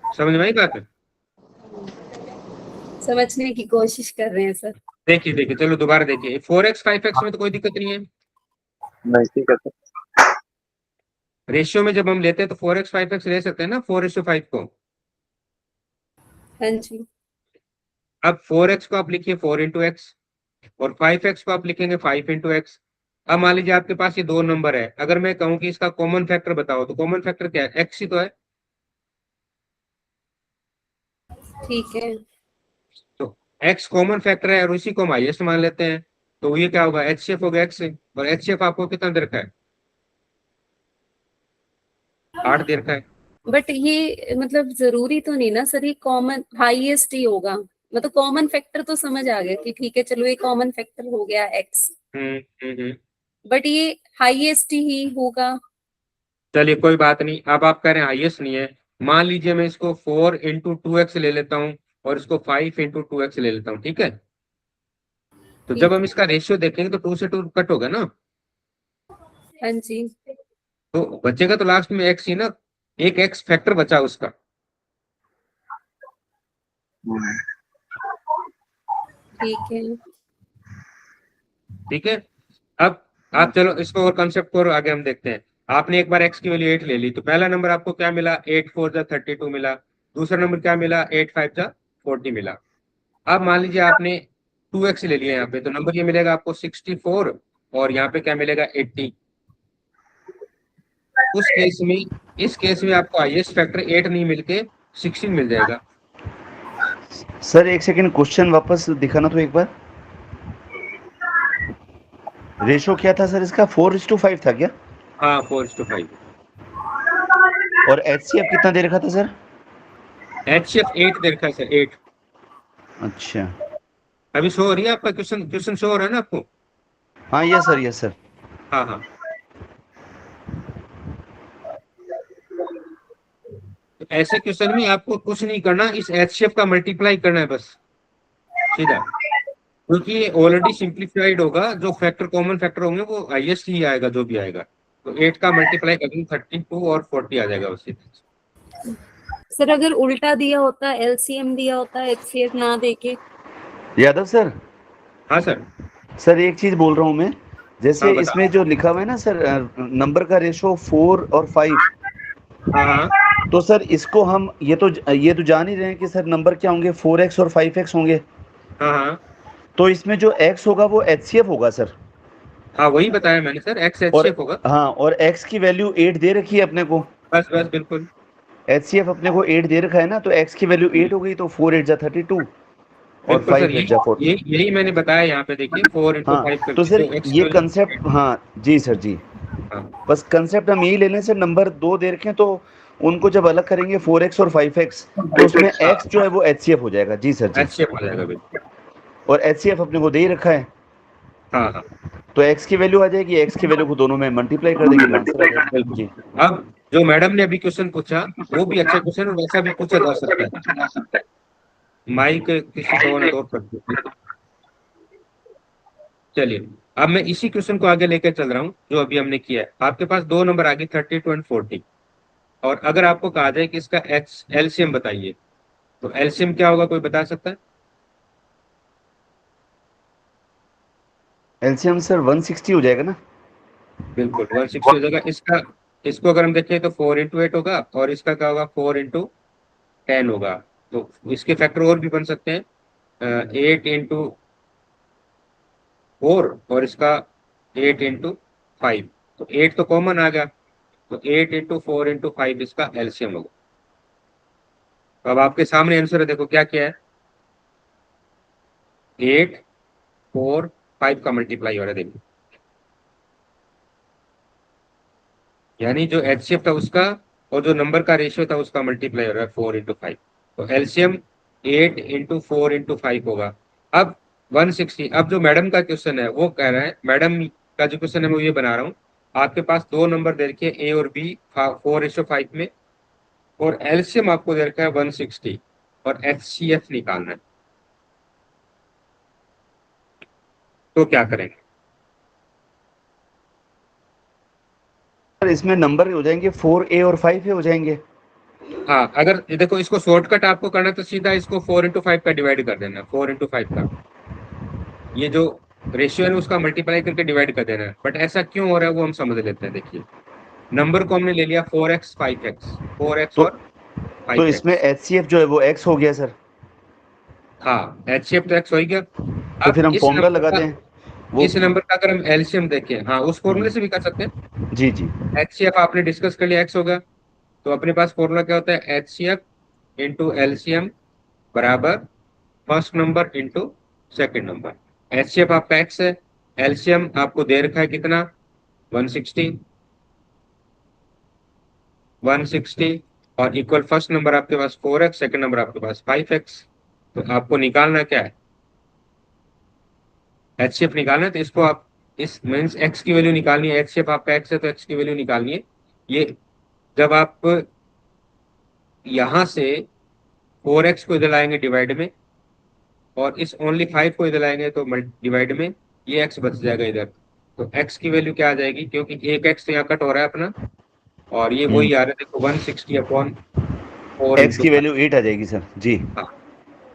समझ में आई बात। समझने की कोशिश कर रहे हैं सर। देखिए देखिए, चलो दोबारा देखिए, 4x 5x में तो कोई दिक्कत नहीं है, नहीं ठीक है सर। रेशियो में जब हम लेते हैं तो 4x 5x ले सकते हैं ना, 4:5 को। हाँ जी, अब 4x को आप लिखिए 4 × x और 5x को आप लिखेंगे 5 × x। अब मान लीजिए आपके पास ये दो नंबर है, अगर मैं कहूं कि इसका कॉमन फैक्टर बताओ, तो कॉमन फैक्टर क्या है, x ही तो है। ठीक है। तो x कॉमन फैक्टर है और उसी को हम हाईएस्ट मान लेते हैं, तो ये क्या होगा, HCF हो गया x से। और HCF आपको कितना दे रखा है, 8 दे रखा है। बट ये मतलब जरूरी तो नहीं ना सर, ये कॉमन हाईएस्ट ही होगा, मतलब कॉमन फैक्टर तो समझ आ गया कि ठीक है चलो ये कॉमन फैक्टर हो गया x, बट ये हाईएस्ट ही होगा। चलिए कोई बात नहीं, अब आप कह रहे हैं हाईएस्ट नहीं है, मान लीजिए मैं इसको 4 × 2x ले लेता हूँ और इसको 5 × 2x ले लेता हूँ, ठीक है। तो जब हम इसका रेशियो देखेंगे तो 2 से 2 कट होगा ना, हाँ जी, तो बचेगा तो लास्ट में x ही ना, एक x फैक्टर बचा उसका। ठीक है। ठीक है। अब आप चलो इसको और कंसेप्ट को और आगे हम देखते हैं। आपने एक बार x की वैल्यू 8 ले ली, तो पहला नंबर आपको क्या मिला, 8 4 जा 32 मिला। दूसरा नंबर क्या मिला, 8 5 जा 40 मिला। अब मान लीजिए आपने 2x ले लिया यहाँ पे, तो नंबर ये मिलेगा आपको 64 और यहाँ पे क्या मिलेगा 80। उस केस में, इस केस में आपको हाईएस्ट फैक्टर 8 नहीं मिलके 16 मिल जाएगा। सर एक सेकंड, क्वेश्चन वापस दिखाना तो एक बार। रेशो क्या था सर इसका? 4:5 था क्या? हाँ 4:5। और HCF कितना दे रखा था सर? HCF 8 दे रखा है सर, 8। अच्छा, अभी शो हो रही है आपका क्वेश्चन शो हो रहा है ना आपको? हाँ यस सर, यस सर। हाँ हाँ। तो ऐसे क्वेश्चन में आपको कुछ नहीं करना, इस HCF का मल्टीप्लाई करना है बस सीधा, क्योंकि ये ऑलरेडी सिंप्लीफाइड होगा। जो फैक्टर कॉमन फैक्टर होंगे वो हाईएस्ट ही आएगा, जो भी आएगा। तो 8 का मल्टीप्लाई करेंगे 32 और 40 आ जाएगा उससे। सर अगर उल्टा दिया होता, एलसीएम दिया होता, एचसीएफ ना देके? यादव सर। हाँ सर। सर एक चीज बोल रहा हूँ मैं, जैसे हाँ, बता। इसमें जो लिखा हुआ है ना सर, नंबर का रेशो 4 और 5, हाँ हाँ तो सर इसको हम ये तो जान ही रहे हैं कि सर नंबर क्या होंगे, 4x और 5x होंगे। हाँ हाँ तो इसमें जो x होगा वो HCF होगा सर। हाँ, वही बताया मैंने सर, एक्स और HCF होगा। हाँ, और x की वैल्यू 8 दे रखी है अपने को। बस बस बिल्कुल। HCF अपने को 8 दे रखा है ना, तो x की वैल्यू 8 हो गई, तो 4 8 जा 32 और बिल्कुल सर, 5 8 जा 40। यही मैंने बताया यहाँ पे, देखिए 4 × 5 हाँ तो करके सर जो x ये की कंसेप्ट, हाँ जी सर जी, हाँ बस कंसेप्ट हम यही ले लें सर। नंबर 2 दे रखे हैं तो उनको जब अलग करेंगे 4x और 5x, तो उसमें x जो है वो HCF हो जाएगा। जी सर जी। HCF हो जाएगा बिल्कुल। और HCF अपने को दे ही रखा है, हाँ हाँ तो x की वैल्यू आ जाएगी, x की वैल्यू को दोनों में मल्टीप्लाई कर देंगे तो आंसर आ जाएगा। बिल्कुल। जी अब जो मैडम ने अभी क्वेश्चन पूछा वो भी अच्छा क्वेश्चन, और वैसा भी पूछा जा सकता है। माइक किसी को ना तौर पर। चलिए, अब मैं इसी क्वेश्चन को आगे लेकर चल रहा हूँ जो अभी हमने किया है। आपके पास दो नंबर आ गए 32 और 40, और अगर आपको कहा जाए कि इसका एलसीएम बताइए, तो एलसीएम क्या होगा, कोई बता सकता है? एलसीएम सर 160 हो जाएगा ना? बिल्कुल 160 हो जाएगा इसका। इसको अगर हम देखें तो 4 × 8 होगा, और इसका क्या होगा, 4 × 10 होगा। तो इसके फैक्टर और भी बन सकते हैं, 8 × 4, और इसका 8 × 5। तो 8 तो कॉमन आ गया, तो 8 × 4 × 5 इसका एलसीएम होगा। तो अब आपके सामने आंसर है, देखो क्या क्या है। 8 4 5 का मल्टीप्लाई हो रहा है, देखो। यानी जो HCF था उसका और जो नंबर का रेशियो था उसका मल्टीप्लाई हो रहा है 4 × 5। तो एलसीएम 8 × 4 × 5 होगा। अब 160। अब जो मैडम का क्वेश्चन है वो कह रहा है, मैडम का जो क्वेश्चन है मैं ये बना रहा हूँ। आपके पास दो नंबर दे रखे हैं A और B 4:5 में, और एलसीएम आपको दे रखा है 160, और HCF निकालना है। तो क्या करेंगे? सर इसमें नंबर हो जाएंगे 4A और 5A हो जाएंगे। हाँ, अगर ये देखो, इसको शॉर्टकट आपको करना है तो सीधा इसको 4 × 5 का डिवाइड कर देना है। 4 × 5 का ये जो रेशियो है ना उसका मल्टीप्लाई करके डिवाइड कर देना है। बट ऐसा क्यों हो रहा है वो हम समझ लेते हैं। देखिए, नंबर को हमने ले लिया 4x 5x, 4x तो और तो इसमें 5x। HCF जो है वो x हो गया सर। हाँ, HCF तो x हो ही गया। तो अब फिर हम फॉर्मूला लगाते हैं वो। इस नंबर का अगर हम एलसीएम देखें, हाँ उस फॉर्मूले से भी कर सकते हैं। जी जी। HCF आपने डिस्कस कर लिया, x होगा। तो अपने पास फॉर्मूला क्या होता है, HCF × LCM बराबर first number into second number. HCF आपका x है, एलसीएम आपको दे रखा है कितना, 160। 160 और इक्वल फर्स्ट नंबर आपके पास 4x, सेकंड नंबर आपके पास 5x। तो आपको निकालना क्या है, HCF निकालना है। तो इसको आप इस मीन्स x की वैल्यू निकालनी है। HCF आपका x है तो x की वैल्यू निकालनी है। ये जब आप यहां से 4x को इधर लाएंगे डिवाइड में, और इस ओनली 5 को इधर लाएंगे तो डिवाइड में, ये x बच जाएगा इधर। तो x की वैल्यू क्या आ जाएगी, क्योंकि एक x तो यहाँ कट हो रहा है अपना, और ये वही आ रहा है, देखो 160/4 x की × 5। वैल्यू 8 आ जाएगी सर जी। हाँ,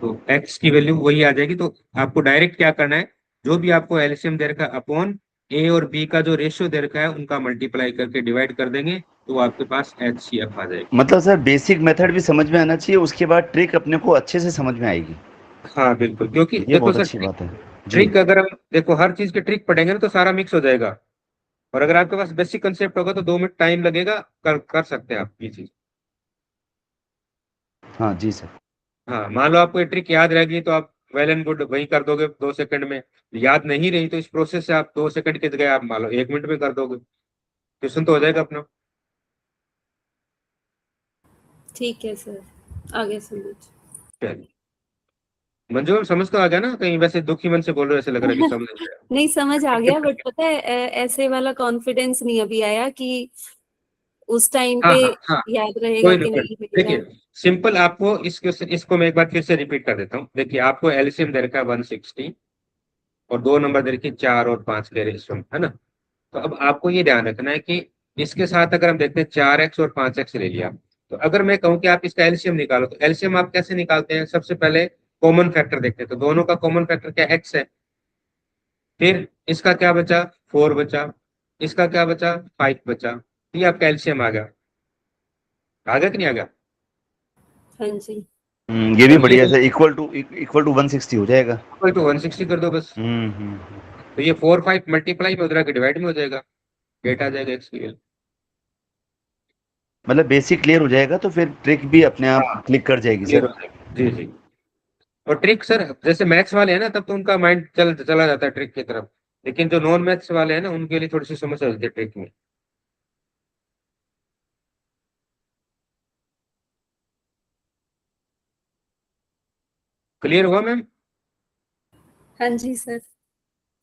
तो x की वैल्यू वही आ जाएगी। तो आपको डायरेक्ट क्या करना है, जो भी आपको एलसीएम दे रखा है अपॉन A और B का जो रेशियो दे रखा है उनका मल्टीप्लाई करके डिवाइड कर देंगे, तो आपके पास HCF आ जाएगी। मतलब सर बेसिक मेथड भी समझ में आना चाहिए, उसके बाद ट्रिक अपने को अच्छे से समझ में आएगी। हाँ बिल्कुल, क्योंकि ये देखो बहुत सर, अच्छी बात है जी। ट्रिक अगर हम देखो हर चीज के ट्रिक पढ़ेंगे ना तो सारा मिक्स हो जाएगा। और अगर आपके पास बेसिक कंसेप्ट होगा तो 2 मिनट टाइम लगेगा, कर सकते हैं आप ये चीज। हाँ जी सर। हाँ, मान लो आपको ये ट्रिक याद रहेगी तो आप वेल एंड गुड वही कर दोगे 2 सेकंड में। याद नहीं रही तो इस प्रोसेस से आप 2 सेकंड की जगह आप मान लो 1 मिनट में कर दोगे, क्वेश्चन तो हो जाएगा अपना। ठीक है सर, आगे समझ। चलिए। मंजू मैम समझ तो आ गया ना? कहीं वैसे दुखी मन से बोल रहे हो, ऐसे लग रहा है कि समझ नहीं आया। नहीं समझ आ गया, बट पता है ऐसे वाला कॉन्फिडेंस नहीं अभी आया कि उस टाइम हाँ पे हाँ हाँ, याद रहेगा कोई कि नहीं, नहीं रहेगा। देखिए सिंपल आपको इसको मैं एक बार फिर से रिपीट कर देता हूँ। देखिए आपको एलसीएम दे रखा है 160 और 2 नंबर दे रखे 4 और 5 के रेशियो में, है ना? तो अब आपको ये ध्यान रखना है कि इसके साथ अगर हम देखते हैं 4x और 5x ले लिया, तो अगर मैं कहूँ कि आप इसका एलसीएम निकालो, तो एलसीएम आप कैसे निकालते हैं? सबसे पहले कॉमन फैक्टर देखते हैं, तो दोनों का कॉमन फैक्टर क्या x है। फिर इसका क्या बचा? 4 बचा। इसका क्या बचा? 5 बचा। ये आपका एलसीएम आ गया। आ गया कि नहीं आ गया? हाँ जी। ये भी और ये बढ़िया सर, इक्वल टू 160 हो जाएगा। इक्वल टू 160 कर दो बस। हम्म। तो ये 4 5 मल्टीप्लाई में उधर के डिवाइड में हो जाएगा, डेट आ जाएगा x की। मतलब बेसिक क्लियर हो जाएगा तो फिर ट्रिक भी अपने आप हाँ, क्लिक कर जाएगी क्लियर सर। हो जाएगा। जी जी। और ट्रिक सर जैसे मैथ्स वाले हैं ना, तब तो उनका माइंड चला जाता है ट्रिक की तरफ, लेकिन जो नॉन मैथ्स वाले हैं ना उनके लिए थोड़ी सी समस्या होती है ट्रिक में। क्लियर हुआ मैम? हाँ जी सर,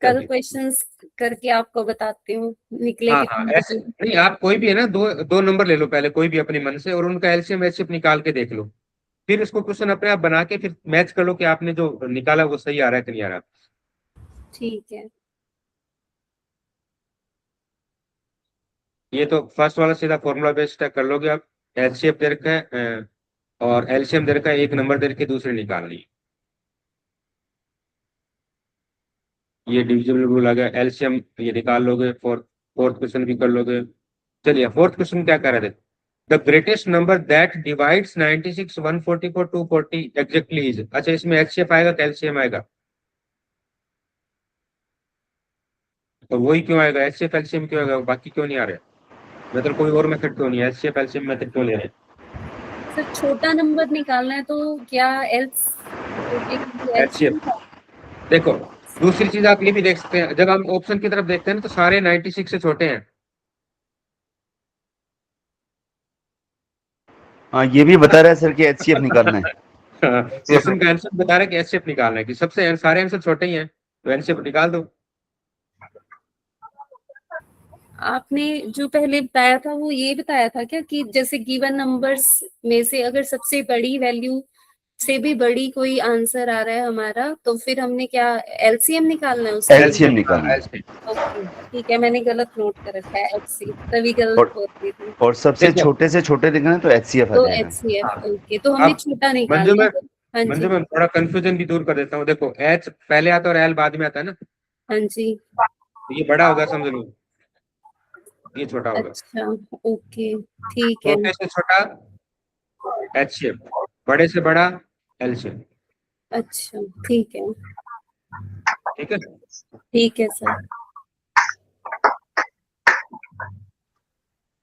कल चलिए। क्वेश्चंस करके आपको बताती हूँ निकले हाँ हाँ, कितने ऐसे कितने। नहीं, आप कोई भी है ना, दो दो नंबर ले लो पहले कोई भी अपने मन से, और उनका एलसीएम एचसीएफ निकाल के देख लो। फिर इसको क्वेश्चन अपने आप बना के फिर मैच कर लो कि आपने जो निकाला वो सही आ रहा है कि नहीं आ रहा। ठीक है। ये तो फर्स्ट वाला सीधा फॉर्मूला बेस्ड है, कर लोगे आप। एचसीएफ दे रखा है और एलसीएम दे रखा है, एक नंबर दे रखे दूसरे निकालनी है। ये डिविजिबल रूल आ गया, एलसीएम ये निकाल लोगे। फोर्थ क्वेश्चन भी कर लोगे। चलिए फोर्थ क्वेश्चन क्या कर रहे थे? The greatest number that divides 96 144 240 exactly is. अच्छा, इसमें एचसीएफ आएगा कैल्शियम आएगा? और वही क्यों आएगा? एचसीएफ एलसीएम क्यों आएगा, बाकी क्यों नहीं आ रहा है? मतलब कोई और मेथड क्यों नहीं है? एचसीएफ एलसीएम मेथड क्यों ले रहे हैं? सर छोटा नंबर निकालना है तो क्या एल्स एचसीएफ। देखो दूसरी चीज आप ये भी देख सकते हैं, जब हम ऑप्शन की तरफ देखते हैं ना तो सारे 96 से छोटे हैं। हाँ, ये भी बता रहा है सर कि एचसीएफ निकालना है। क्वेश्चन का आंसर बता रहा है कि एचसीएफ निकालना है, कि सबसे सारे आंसर छोटे ही हैं तो एचसीएफ निकाल दो। आपने जो पहले बताया था वो ये बताया था क्या कि जैसे गिवन नंबर्स में से अगर सबसे बड़ी वैल्यू से भी बड़ी कोई आंसर आ रहा है हमारा, तो फिर हमने क्या एलसीएम निकालना है उसका? एलसीएम निकालना है। ओके ठीक है, मैंने गलत नोट कर रखा है एचसी, तभी गलत और बोल रही थी। और सबसे देखो छोटे से छोटे दिखना है तो एचसीएफ आ तो जाएगा। एचसीएफ ओके, तो हमें अब छोटा मंजू निकालना में है। हाँ जी। मंजू में थोड़ा कंफ्यूजन भी दूर कर देता हूँ। देखो एच पहले आता है और एल बाद में आता है ना, हाँ जी। तो ये बड़ा होगा समझ लो, ये छोटा होगा। अच्छा ओके ठीक है। छोटे से छोटा एचसीएफ, बड़े से बड़ा एलसीएम। अच्छा ठीक है। ठीक है। ठीक है सर।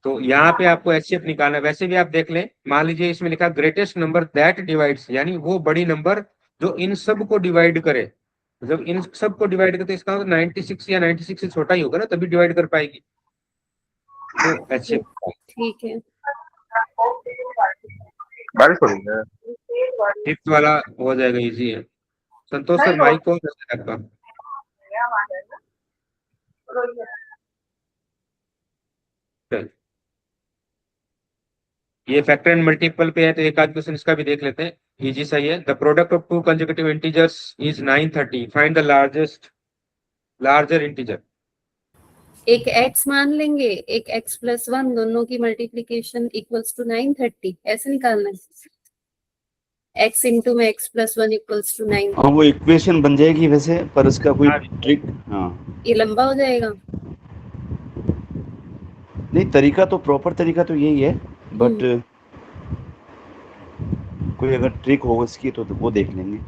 तो यहाँ पे आपको एचसीएफ निकालना है। वैसे भी आप देख लें, मान लीजिए इसमें लिखा ग्रेटेस्ट नंबर दैट डिवाइड्स, यानी वो बड़ी नंबर जो इन सब को डिवाइड करे। जब इन सब को डिवाइड करे तो इसका मतलब 96 या 96 से छोटा ही होगा ना, तभी डिवाइड कर पाएगी। तो एचसीएफ ठीक है। बारिश हो रही है। फिफ्थ वाला हो जाएगा, इजी है। संतोष सर माइक कौन करता है आपका? चल, ये फैक्टर एंड मल्टीपल पे है तो एक आध क्वेश्चन इसका भी देख लेते हैं, इजी सही है। The product of to consecutive integers is 930, find the larger integer. एक x मान लेंगे, एक x+1, दोनों की मल्टीप्लीकेशन इक्वल्स टू 930, ऐसे निकालना है। x इंटू में x+1 इक्वल्स टू 9। हाँ, वो इक्वेशन बन जाएगी वैसे, पर उसका कोई ट्रिक। हाँ ये लंबा हो जाएगा। नहीं, तरीका तो प्रॉपर तरीका तो यही है, बट कोई अगर ट्रिक हो उसकी तो वो देख लेंगे।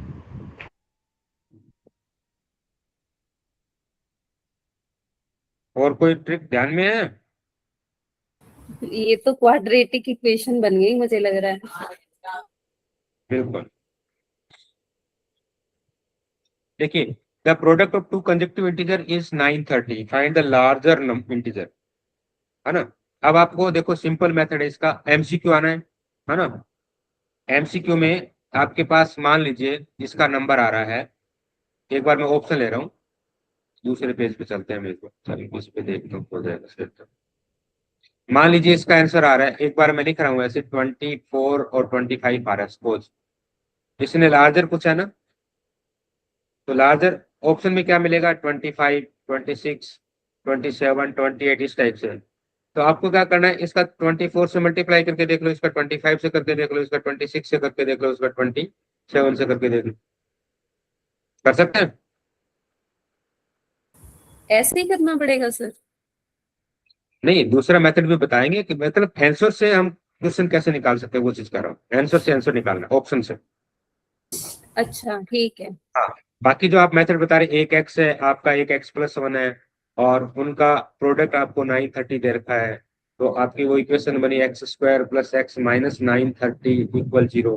और कोई ट्रिक ध्यान में है? ये तो क्वाड्रेटिक इक्वेशन बन गई मुझे लग रहा है। बिल्कुल। देखिए, the product of to consecutive integer is 930, find the larger integer, है ना। अब आपको देखो सिंपल मेथड है इसका, एमसीक्यू आना है ना। एमसीक्यू में आपके पास मान लीजिए इसका नंबर आ रहा है, एक बार मैं ऑप्शन ले रहा हूँ, दूसरे पेज पे चलते हैं, मेरे को चलिए इस पे देखते हैं, हो जाएगा फिर तो। मान लीजिए इसका आंसर आ रहा है, एक बार मैं लिख रहा हूँ ऐसे 24 और 25 आ रहा है सपोज, इसने लार्जर पूछा ना, तो लार्जर ऑप्शन में क्या मिलेगा, 25, 26, 27, 28 इस टाइप से। तो आपको क्या करना है, इसका 24 से मल्टीप्लाई करके देख लो, इसका 25 से करके देख लो, इसका 26 से करके देख लो, इसका 27 से करके देख लो, कर सकते हैं। ऐसे ही करना पड़ेगा सर? नहीं, दूसरा मेथड भी बताएंगे कि मतलब आंसर से हम क्वेश्चन कैसे निकाल सकते हैं, वो चीज कर रहा हूँ, आंसर से आंसर निकालना ऑप्शन से। अच्छा ठीक है। हाँ, बाकी जो आप मेथड बता रहे, एक एक्स है आपका, एक एक्स प्लस वन है, और उनका प्रोडक्ट आपको 930 दे रखा है, तो आपकी वो इक्वेशन बनी x square plus x minus 930 equal 0।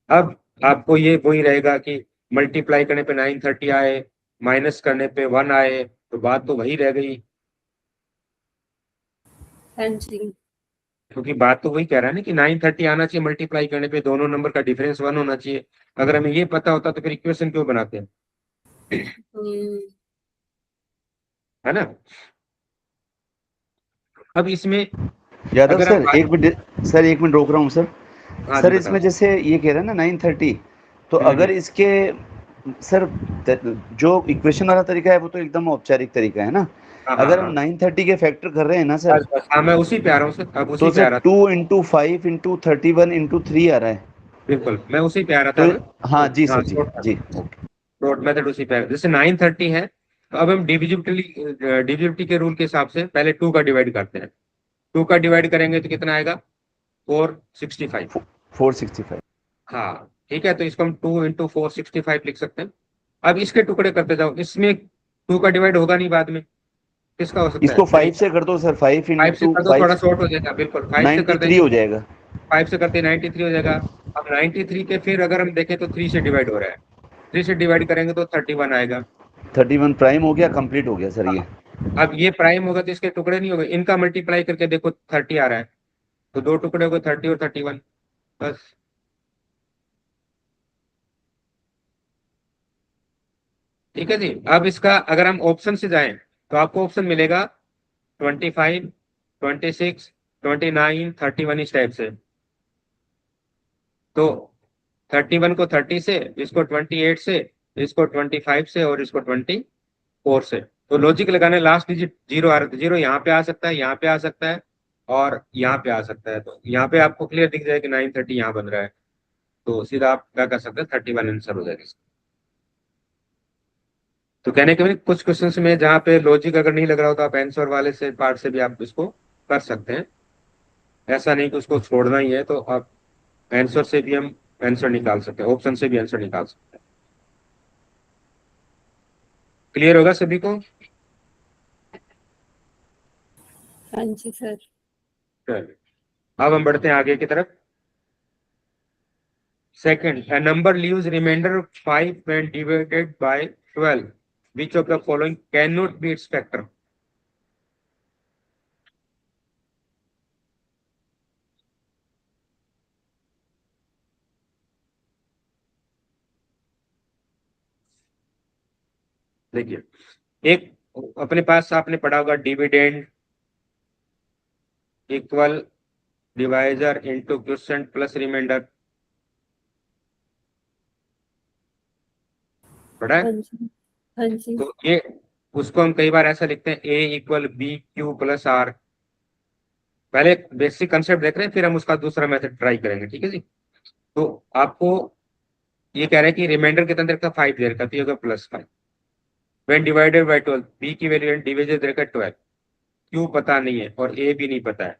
अब आपको ये वही रहेगा कि मल्टीप्लाई करने पे 930 आए, माइनस करने पे 1 आए, तो बात तो वही रह गई, हाँ जी। क्योंकि बात तो वही कह रहा है ना कि 930 आना चाहिए, मल्टीप्लाई करने पे दोनों नंबर का डिफरेंस 1 होना चाहिए। अगर हमें ये पता होता तो फिर इक्वेशन क्यों बनाते हैं, हम्म, है ना। अब इसमें यादव अगर हम सर एक मिनट, सर एक मिनट रोक रहा हूँ सर। हाँ जी सर बताओ। इसमें जैसे ये कह रहे हैं ना 930, तो अगर इसके सर जो इक्वेशन वाला तरीका है वो तो एकदम औपचारिक तरीका है ना। हाँ हाँ अगर हम हाँ, 930 के फैक्टर कर रहे हैं ना सर, बस बस हाँ, मैं उसी पे आ रहा हूँ सर, अब उसी तो पे आ सर रहा था। 2 × 5 × 31 × 3 आ रहा है। बिल्कुल, मैं उसी पे आ रहा तो था ना। हाँ जी हाँ, सर, जी जी ओके। शॉर्ट मेथड उसी पे आ रहा, जैसे 930 है, तो अब हम डिविजिबिलिटी के रूल के हिसाब से पहले 2 का डिवाइड करते हैं, 2 का डिवाइड करेंगे तो कितना आएगा, 465। 465। हाँ ठीक है, तो इसको हम 2 × 465 लिख सकते हैं। अब इसके टुकड़े करते जाओ, इसमें 2 का डिवाइड होगा नहीं बाद में, किसका हो सकता है इसको 5 3। से कर दो सर, 5 5 से इंटू कर दो, थोड़ा 5 शॉर्ट हो जाएगा, बिल्कुल 5 से कर 93 देंगे, हो जाएगा। 5 से करते 93 हो जाएगा। अब 93 के फिर अगर हम देखें तो 3 से डिवाइड हो रहा है, 3 से डिवाइड करेंगे तो 31 आएगा। 31 प्राइम हो गया, कंप्लीट हो गया सर ये। अब ये प्राइम होगा तो इसके टुकड़े नहीं होंगे, इनका मल्टीप्लाई करके देखो 30 आ रहा है, तो 2 टुकड़े हो गए, 30 और 31, बस। ठीक है जी। अब इसका अगर हम ऑप्शन से जाएं तो आपको ऑप्शन मिलेगा 25, 26, 29, 31 इस टाइप से। तो 31 को 30 से, इसको 28 से, इसको 25 से, और इसको 24 से। तो लॉजिक लगाने लास्ट डिजिट 0 आ रहा था, 0 यहाँ पे आ सकता है, यहाँ पे आ सकता है, और यहाँ पे आ सकता है, तो यहाँ पे आपको क्लियर दिख जाएगा कि 930 यहाँ बन रहा है, तो सीधा आप क्या कर सकते हैं, 31 आंसर हो जाएगा इसका। तो कहने के लिए कुछ क्वेश्चंस में जहाँ पे लॉजिक अगर नहीं लग रहा हो तो आप आंसर वाले से पार्ट से भी आप इसको कर सकते हैं, ऐसा नहीं कि उसको छोड़ना ही है, तो आप आंसर से भी हम आंसर निकाल सकते हैं, ऑप्शन से भी आंसर निकाल सकते हैं। क्लियर होगा सभी को? हाँ जी सर। चलिए, अब हम बढ़ते हैं आगे की तरफ। Second, a number leaves remainder 5 when divided by 12, which of the following cannot be its factor? देखिए, एक अपने पास आपने पढ़ा होगा, dividend equal divisor into quotient plus remainder, पढ़ा हाँ है। जी। हाँ जी। तो ये उसको हम कई बार ऐसा लिखते हैं, A equal B Q plus R. पहले बेसिक कंसेप्ट देख रहे हैं, फिर हम उसका दूसरा मेथड ट्राई करेंगे, ठीक है जी। तो आपको ये कह रहे हैं कि रिमाइंडर कितना देर का, 5 देर का, तो ये होगा +5 व्हेन डिवाइडेड बाय 12, बी की वैल्यू डिवाइडेड देर का 12, क्यू पता नहीं है और ए भी नहीं पता है।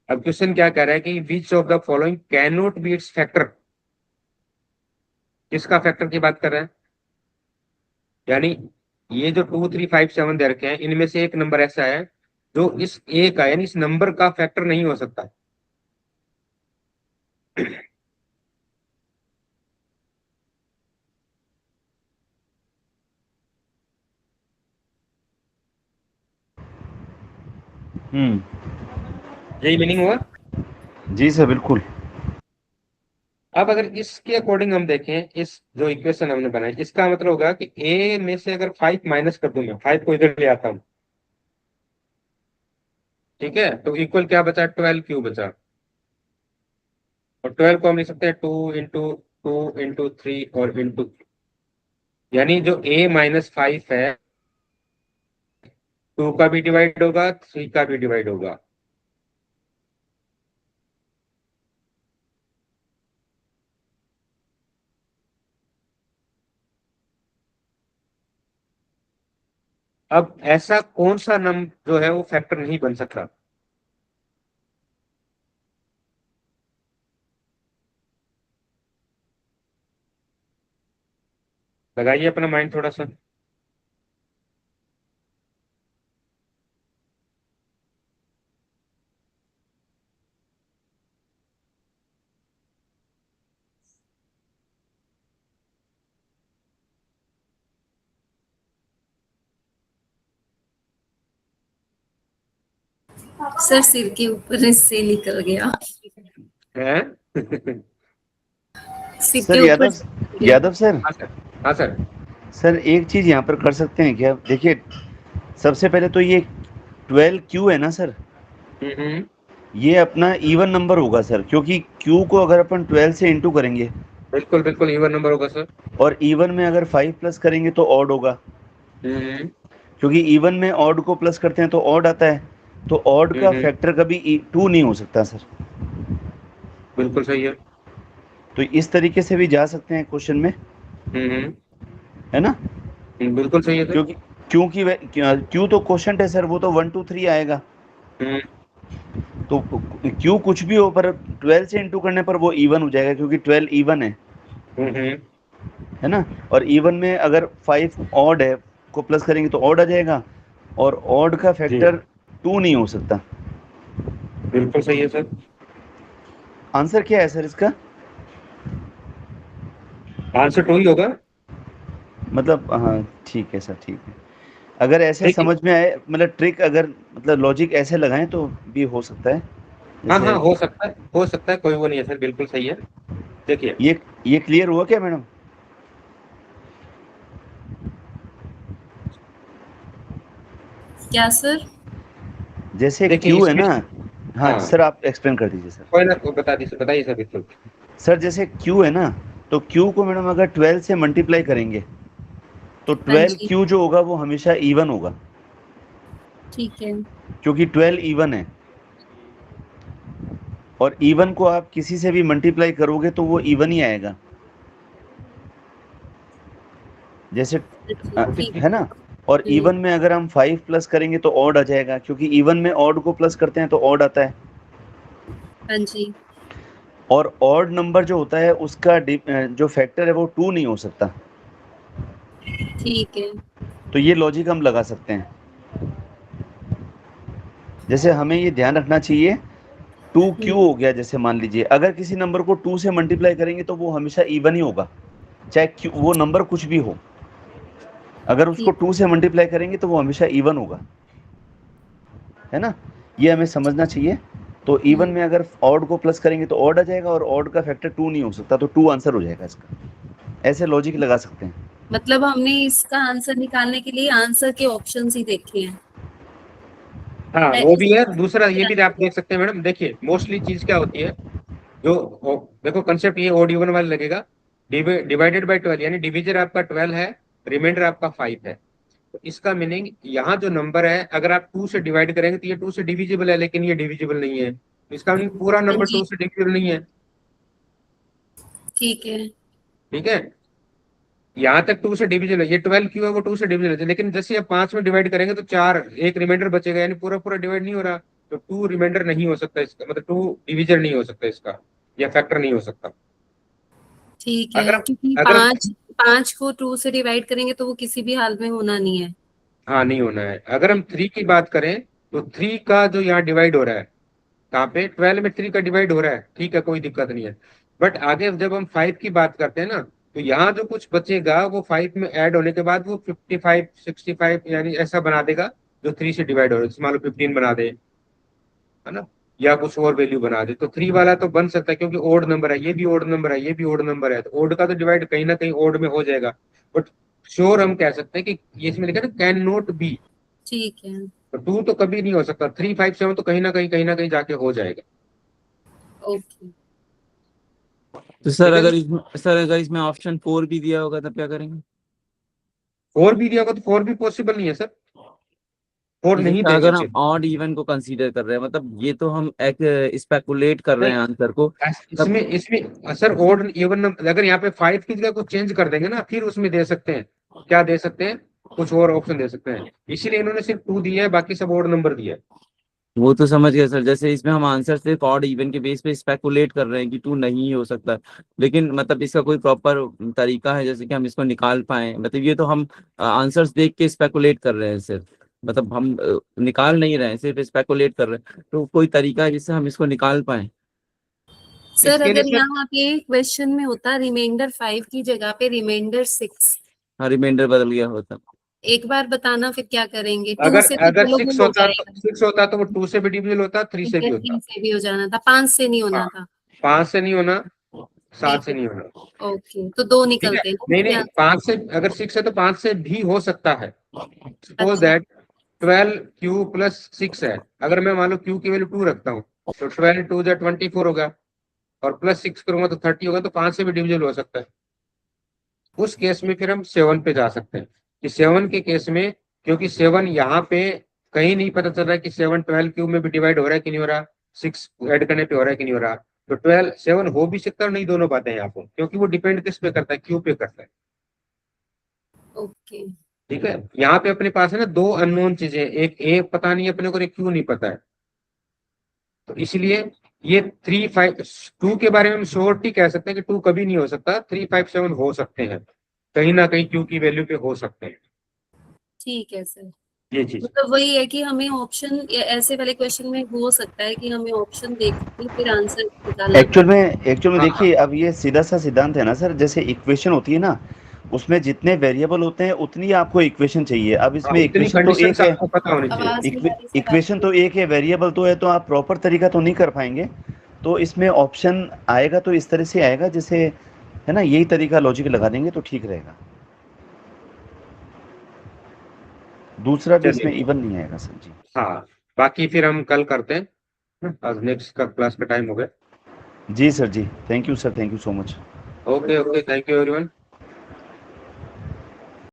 अब क्वेश्चन क्या कह रहा है कि which of the following can not be it's factor, किसका फैक्टर की बात कर रहे हैं, यानी ये जो 2 3 5 7 दे रखे हैं, इनमें से एक नंबर ऐसा है जो इस ए का यानी इस नंबर का फैक्टर नहीं हो सकता। यही मीनिंग हुआ। जी सर बिल्कुल। अब अगर इसके अकॉर्डिंग हम देखें, इस जो इक्वेशन हमने बनाई, इसका मतलब होगा कि ए में से अगर 5 माइनस कर दूं, मैं 5 को इधर ले आता हूं, ठीक है, तो इक्वल क्या बचा, 12 क्यू बचा। और 12 को हम लिख सकते हैं 2 × 2 × 3 और इंटू, यानी जो a -5 है 2 का भी डिवाइड होगा, 3 का भी डिवाइड होगा। अब ऐसा कौन सा नंबर जो है वो फैक्टर नहीं बन सकता? लगाइए अपना माइंड थोड़ा सा। सर सिर के ऊपर से निकल गया, है सिर सर के ऊपर यादव सर, हाँ सर, हाँ सर। सर एक चीज यहाँ पर कर सकते हैं क्या? देखिए सबसे पहले तो ये 12 क्यू है ना सर, हम्म, ये अपना इवन नंबर होगा सर, क्योंकि क्यू को अगर अपन 12 से इंटू करेंगे बिल्कुल बिल्कुल इवन नंबर होगा सर। और इवन में अगर 5 प्लस करेंगे तो ऑड होगा, हम्म क्योंकि इवन में ऑड को प्लस करते हैं तो ऑड आता है, तो ऑड का हम्म, फैक्टर कभी 2 नहीं हो सकता सर। बिल्कुल सही है। तो इस तरीके से भी जा सकते हैं क्वेश्चन में, हम्म, है ना? बिल्कुल सही है सर। क्योंकि क्योंकि क्यू तो क्वेश्चन है सर, वो तो 1 2 3 आएगा, हम्म तो क्यू कुछ भी हो पर 12 से इंटू करने पर वो इवन हो जाएगा, क्योंकि 12 इवन हम्म, है ना? और इवन में अगर 5 ऑड है को प्लस करेंगे तो ऑड आ जाएगा, और ऑड का जी फैक्टर 2 नहीं हो सकता। बिल्कुल सही है सर। आंसर क्या है सर इसका? आंसर 2 ही होगा। मतलब हाँ ठीक है सर, ठीक है। अगर ऐसे देखिए, समझ में आए, मतलब ट्रिक अगर मतलब लॉजिक ऐसे लगाएं तो भी हो सकता है। हाँ हाँ जैसे हो सकता है, हो सकता है, कोई वो नहीं है सर, बिल्कुल सही है। देखिए, ये क्लियर हुआ क्या मैडम? क्या सर? जैसे देखिए क्यू है इसमें, ना, हाँ हाँ सर आप एक्सप्लेन कर दीजिए सर। कोई ना, कोई बता दीजिए, बताइए सर, बिल्कुल। सर जैसे क्यू है ना, तो क्यू को मैडम अगर 12 से मल्टीप्लाई करेंगे तो हाँ 12 जी, क्यू जो होगा वो हमेशा इवन होगा, ठीक है। क्योंकि 12 इवन है, और इवन को आप किसी से भी मल्टीप्लाई करोगे तो वो इवन ही आएगा। जैसे अच्छा, ठीक है ना? और है। इवन में अगर हम 5 प्लस करेंगे तो ऑड आ जाएगा, क्योंकि इवन में ऑड को प्लस करते हैं तो ऑड आता है, हाँ जी, और ऑड नंबर जो होता है उसका जो फैक्टर है वो 2 नहीं हो सकता। ठीक है। तो ये लॉजिक हम लगा सकते हैं। जैसे हमें ये ध्यान रखना चाहिए, 2q हो गया, जैसे मान लीजिए अगर किसी नंबर को 2 से मल्टीप्लाई करेंगे तो वो हमेशा इवन ही होगा, चाहे वो नंबर कुछ भी हो। अगर उसको ठीक, 2 से मल्टीप्लाई करेंगे तो वो हमेशा इवन होगा, है ना? ये हमें समझना चाहिए। तो इवन में अगर ऑड को प्लस करेंगे तो ऑड आ जाएगा, और ऑड का फैक्टर 2 नहीं हो सकता, तो 2 आंसर हो जाएगा इसका। ऐसे लॉजिक लगा सकते हैं। मतलब हमने इसका आंसर निकालने के लिए आंसर के ऑप्शंस ही देखे हैं। हाँ मैं वो इस भी है, दूसरा ये भी आप देख सकते हैं मैडम। देखिए मोस्टली चीज क्या होती है, जो देखो कंसेप्ट ये ओड इवन वाला लगेगा। डिवाइडेड बाय 12, यानी डिविजन आपका 12 है, रिमाइंडर आपका 5 है। तो इसका मीनिंग यहाँ जो नंबर है अगर आप 2 से डिवाइड करेंगे तो ये 2 से डिविजिबल है, लेकिन ये डिविजिबल नहीं है, तो इसका मीनिंग पूरा हाँ नंबर जी, 2 से डिविजिबल नहीं है। ठीक है। ठीक है, यहाँ तक 2 से डिविजिबल है, ये 12 क्यों है वो 2 से डिविजिबल है, लेकिन जैसे आप 5 में डिवाइड करेंगे तो 4, एक रिमाइंडर बचेगा, यानी पूरा पूरा डिवाइड नहीं हो रहा। तो 2 रिमाइंडर नहीं हो सकता इसका, मतलब 2 डिविजन नहीं हो सकता इसका, या फैक्टर नहीं हो सकता। ठीक अगर है, क्योंकि अगर 5 5 को 2 से डिवाइड करेंगे तो वो किसी भी हाल में होना नहीं है। हाँ, नहीं होना है। अगर हम 3 की बात करें तो 3 का जो यहाँ डिवाइड हो रहा है, कहाँ पे 12 में 3 का डिवाइड हो रहा है, ठीक है, कोई दिक्कत नहीं है। बट आगे जब हम 5 की बात करते हैं ना, तो यहाँ जो कुछ बचेगा वो 5 में ऐड होने के बाद वो 55 65 यानी ऐसा बना देगा जो 3 से डिवाइड हो रहा है। जैसे मान लो 15 बना दे, है ना, या कुछ और वैल्यू बना दे, तो 3 वाला तो बन सकता है क्योंकि ओड नंबर है, ये भी ओड नंबर है, ये भी ओड नंबर है, तो ओड का तो डिवाइड कहीं ना कहीं ओड में हो जाएगा। बट श्योर हम कह सकते हैं कि ये इसमें लिखा है ना, कैन नॉट बी, ठीक है, तो 2 तो कभी नहीं हो सकता, 3 5 7 तो कहीं ना कहीं जाके हो जाएगा। ओके। तो सर ठीक है, अगर इसमें ऑप्शन 4 भी दिया होगा तब क्या करेंगे? 4 भी दिया होगा तो 4 भी पॉसिबल नहीं है सर, 4 नहीं जैसे देंगे अगर हम फिर। ऑड इवन को कंसीडर कर रहे हैं, मतलब ये तो हम एक स्पेकुलेट कर रहे हैं आंसर को। इसमें इसमें सर ओड इवन नंबर, अगर यहाँ पे 5 की जगह कुछ चेंज कर देंगे ना, फिर उसमें दे सकते हैं, क्या दे सकते हैं, कुछ और ऑप्शन दे सकते हैं। इसीलिए इन्होंने सिर्फ 2 दिया है, बाकी सब ओड नंबर दिया है। वो तो समझ गए सर, जैसे इसमें हम आंसर सिर्फ ऑड इवन के बेस पे स्पेकुलेट कर रहे हैं कि 2 नहीं हो सकता, लेकिन मतलब इसका कोई प्रॉपर तरीका है जैसे कि हम इसको निकाल पाए? मतलब ये तो हम आंसर्स देख के स्पेकुलेट कर रहे हैं सिर्फ, मतलब हम निकाल नहीं रहे हैं, सिर्फ स्पेकुलेट कर रहे हैं। तो कोई तरीका है जिससे हम इसको निकाल पाए? सर इसके लिए अगर सर यहाँ पे क्वेश्चन में होता रिमाइंडर 5 की जगह पे रिमाइंडर 6, हाँ, रिमाइंडर बदल गया होता। एक बार बताना फिर क्या करेंगे? 2 अगर से तो अगर चलो 6 वो हो होता तो जाएगा, 6 होता तो वो 2 से भी डिविजिबल होता, 3 से भी होता। 3 से भी हो जाना था, 5 से नहीं होना हाँ, था। 5 से नहीं होना, 7 ठीक से है, नहीं होना। ओके, तो 2 ठीक है, निकलते हैं नहीं ना नहीं, यहाँ 5 से अगर 6 है तो 5 से भी हो सकता है। सपोज अच्छा, दैट 12 क्यू प्लस 6 है, अगर मैं मान लो क्यू की वैल्यू 2 रखता हूँ, तो 12 2 जा 24 होगा, और प्लस 6 करूंगा तो 30 होगा, तो 5 से भी डिविजिबल हो सकता है। उस केस में फिर हम 7 पे जा सकते हैं कि 7 के केस में, क्योंकि 7 यहाँ पे कहीं नहीं पता चल रहा है कि 7 12 क्यूब में भी डिवाइड हो रहा है कि नहीं हो रहा, 6 ऐड करने पे हो रहा है कि नहीं हो रहा, तो 12 7 हो भी सकता है, नहीं, दोनों बातें हैं यहाँ पर, क्योंकि वो डिपेंड किस पे करता है, क्यू पे करता है। ओके, ठीक है, यहाँ पे अपने पास है ना 2 अननोन चीजें, एक ए पता नहीं है अपने को, एक क्यू नहीं पता है, तो इसलिए ये 3 5 2 के बारे में हम श्योरिटी कह सकते हैं कि 2 कभी नहीं हो सकता, 3 5 7 हो सकते हैं, कहीं ना कहीं क्यू की वैल्यू पे हो सकते हैं, ठीक है सर। ये चीज। मतलब वही है कि हमें ऑप्शन ऐसे वाले क्वेश्चन में हो सकता है कि हमें ऑप्शन देख के फिर आंसर निकालना एक्चुअल में हाँ, देखिए, अब ये सीधा सा सिद्धांत है ना सर, जैसे इक्वेशन होती है ना, उसमें जितने वेरिएबल होते हैं उतनी आपको इक्वेशन चाहिए। अब इसमें उतनी इक्वेशन तो कंडीशन एक है, आपको पता होनी चाहिए। आवाज नहीं आ रही सर इक्वेशन तो एक है, वेरिएबल तो है, तो आप प्रॉपर तरीका तो नहीं कर पाएंगे। तो इसमें ऑप्शन आएगा तो इस तरह से आएगा, जैसे है ना, यही तरीका लॉजिक लगा देंगे तो ठीक रहेगा। दूसरा भी इसमें चलिए, इवन नहीं आएगा सर जी। हाँ, बाकी फिर हम कल करते हैं, आज नेक्स्ट का क्लास का टाइम हो गया। जी सर जी, thank you sir, thank you so much. Okay okay, thank you everyone.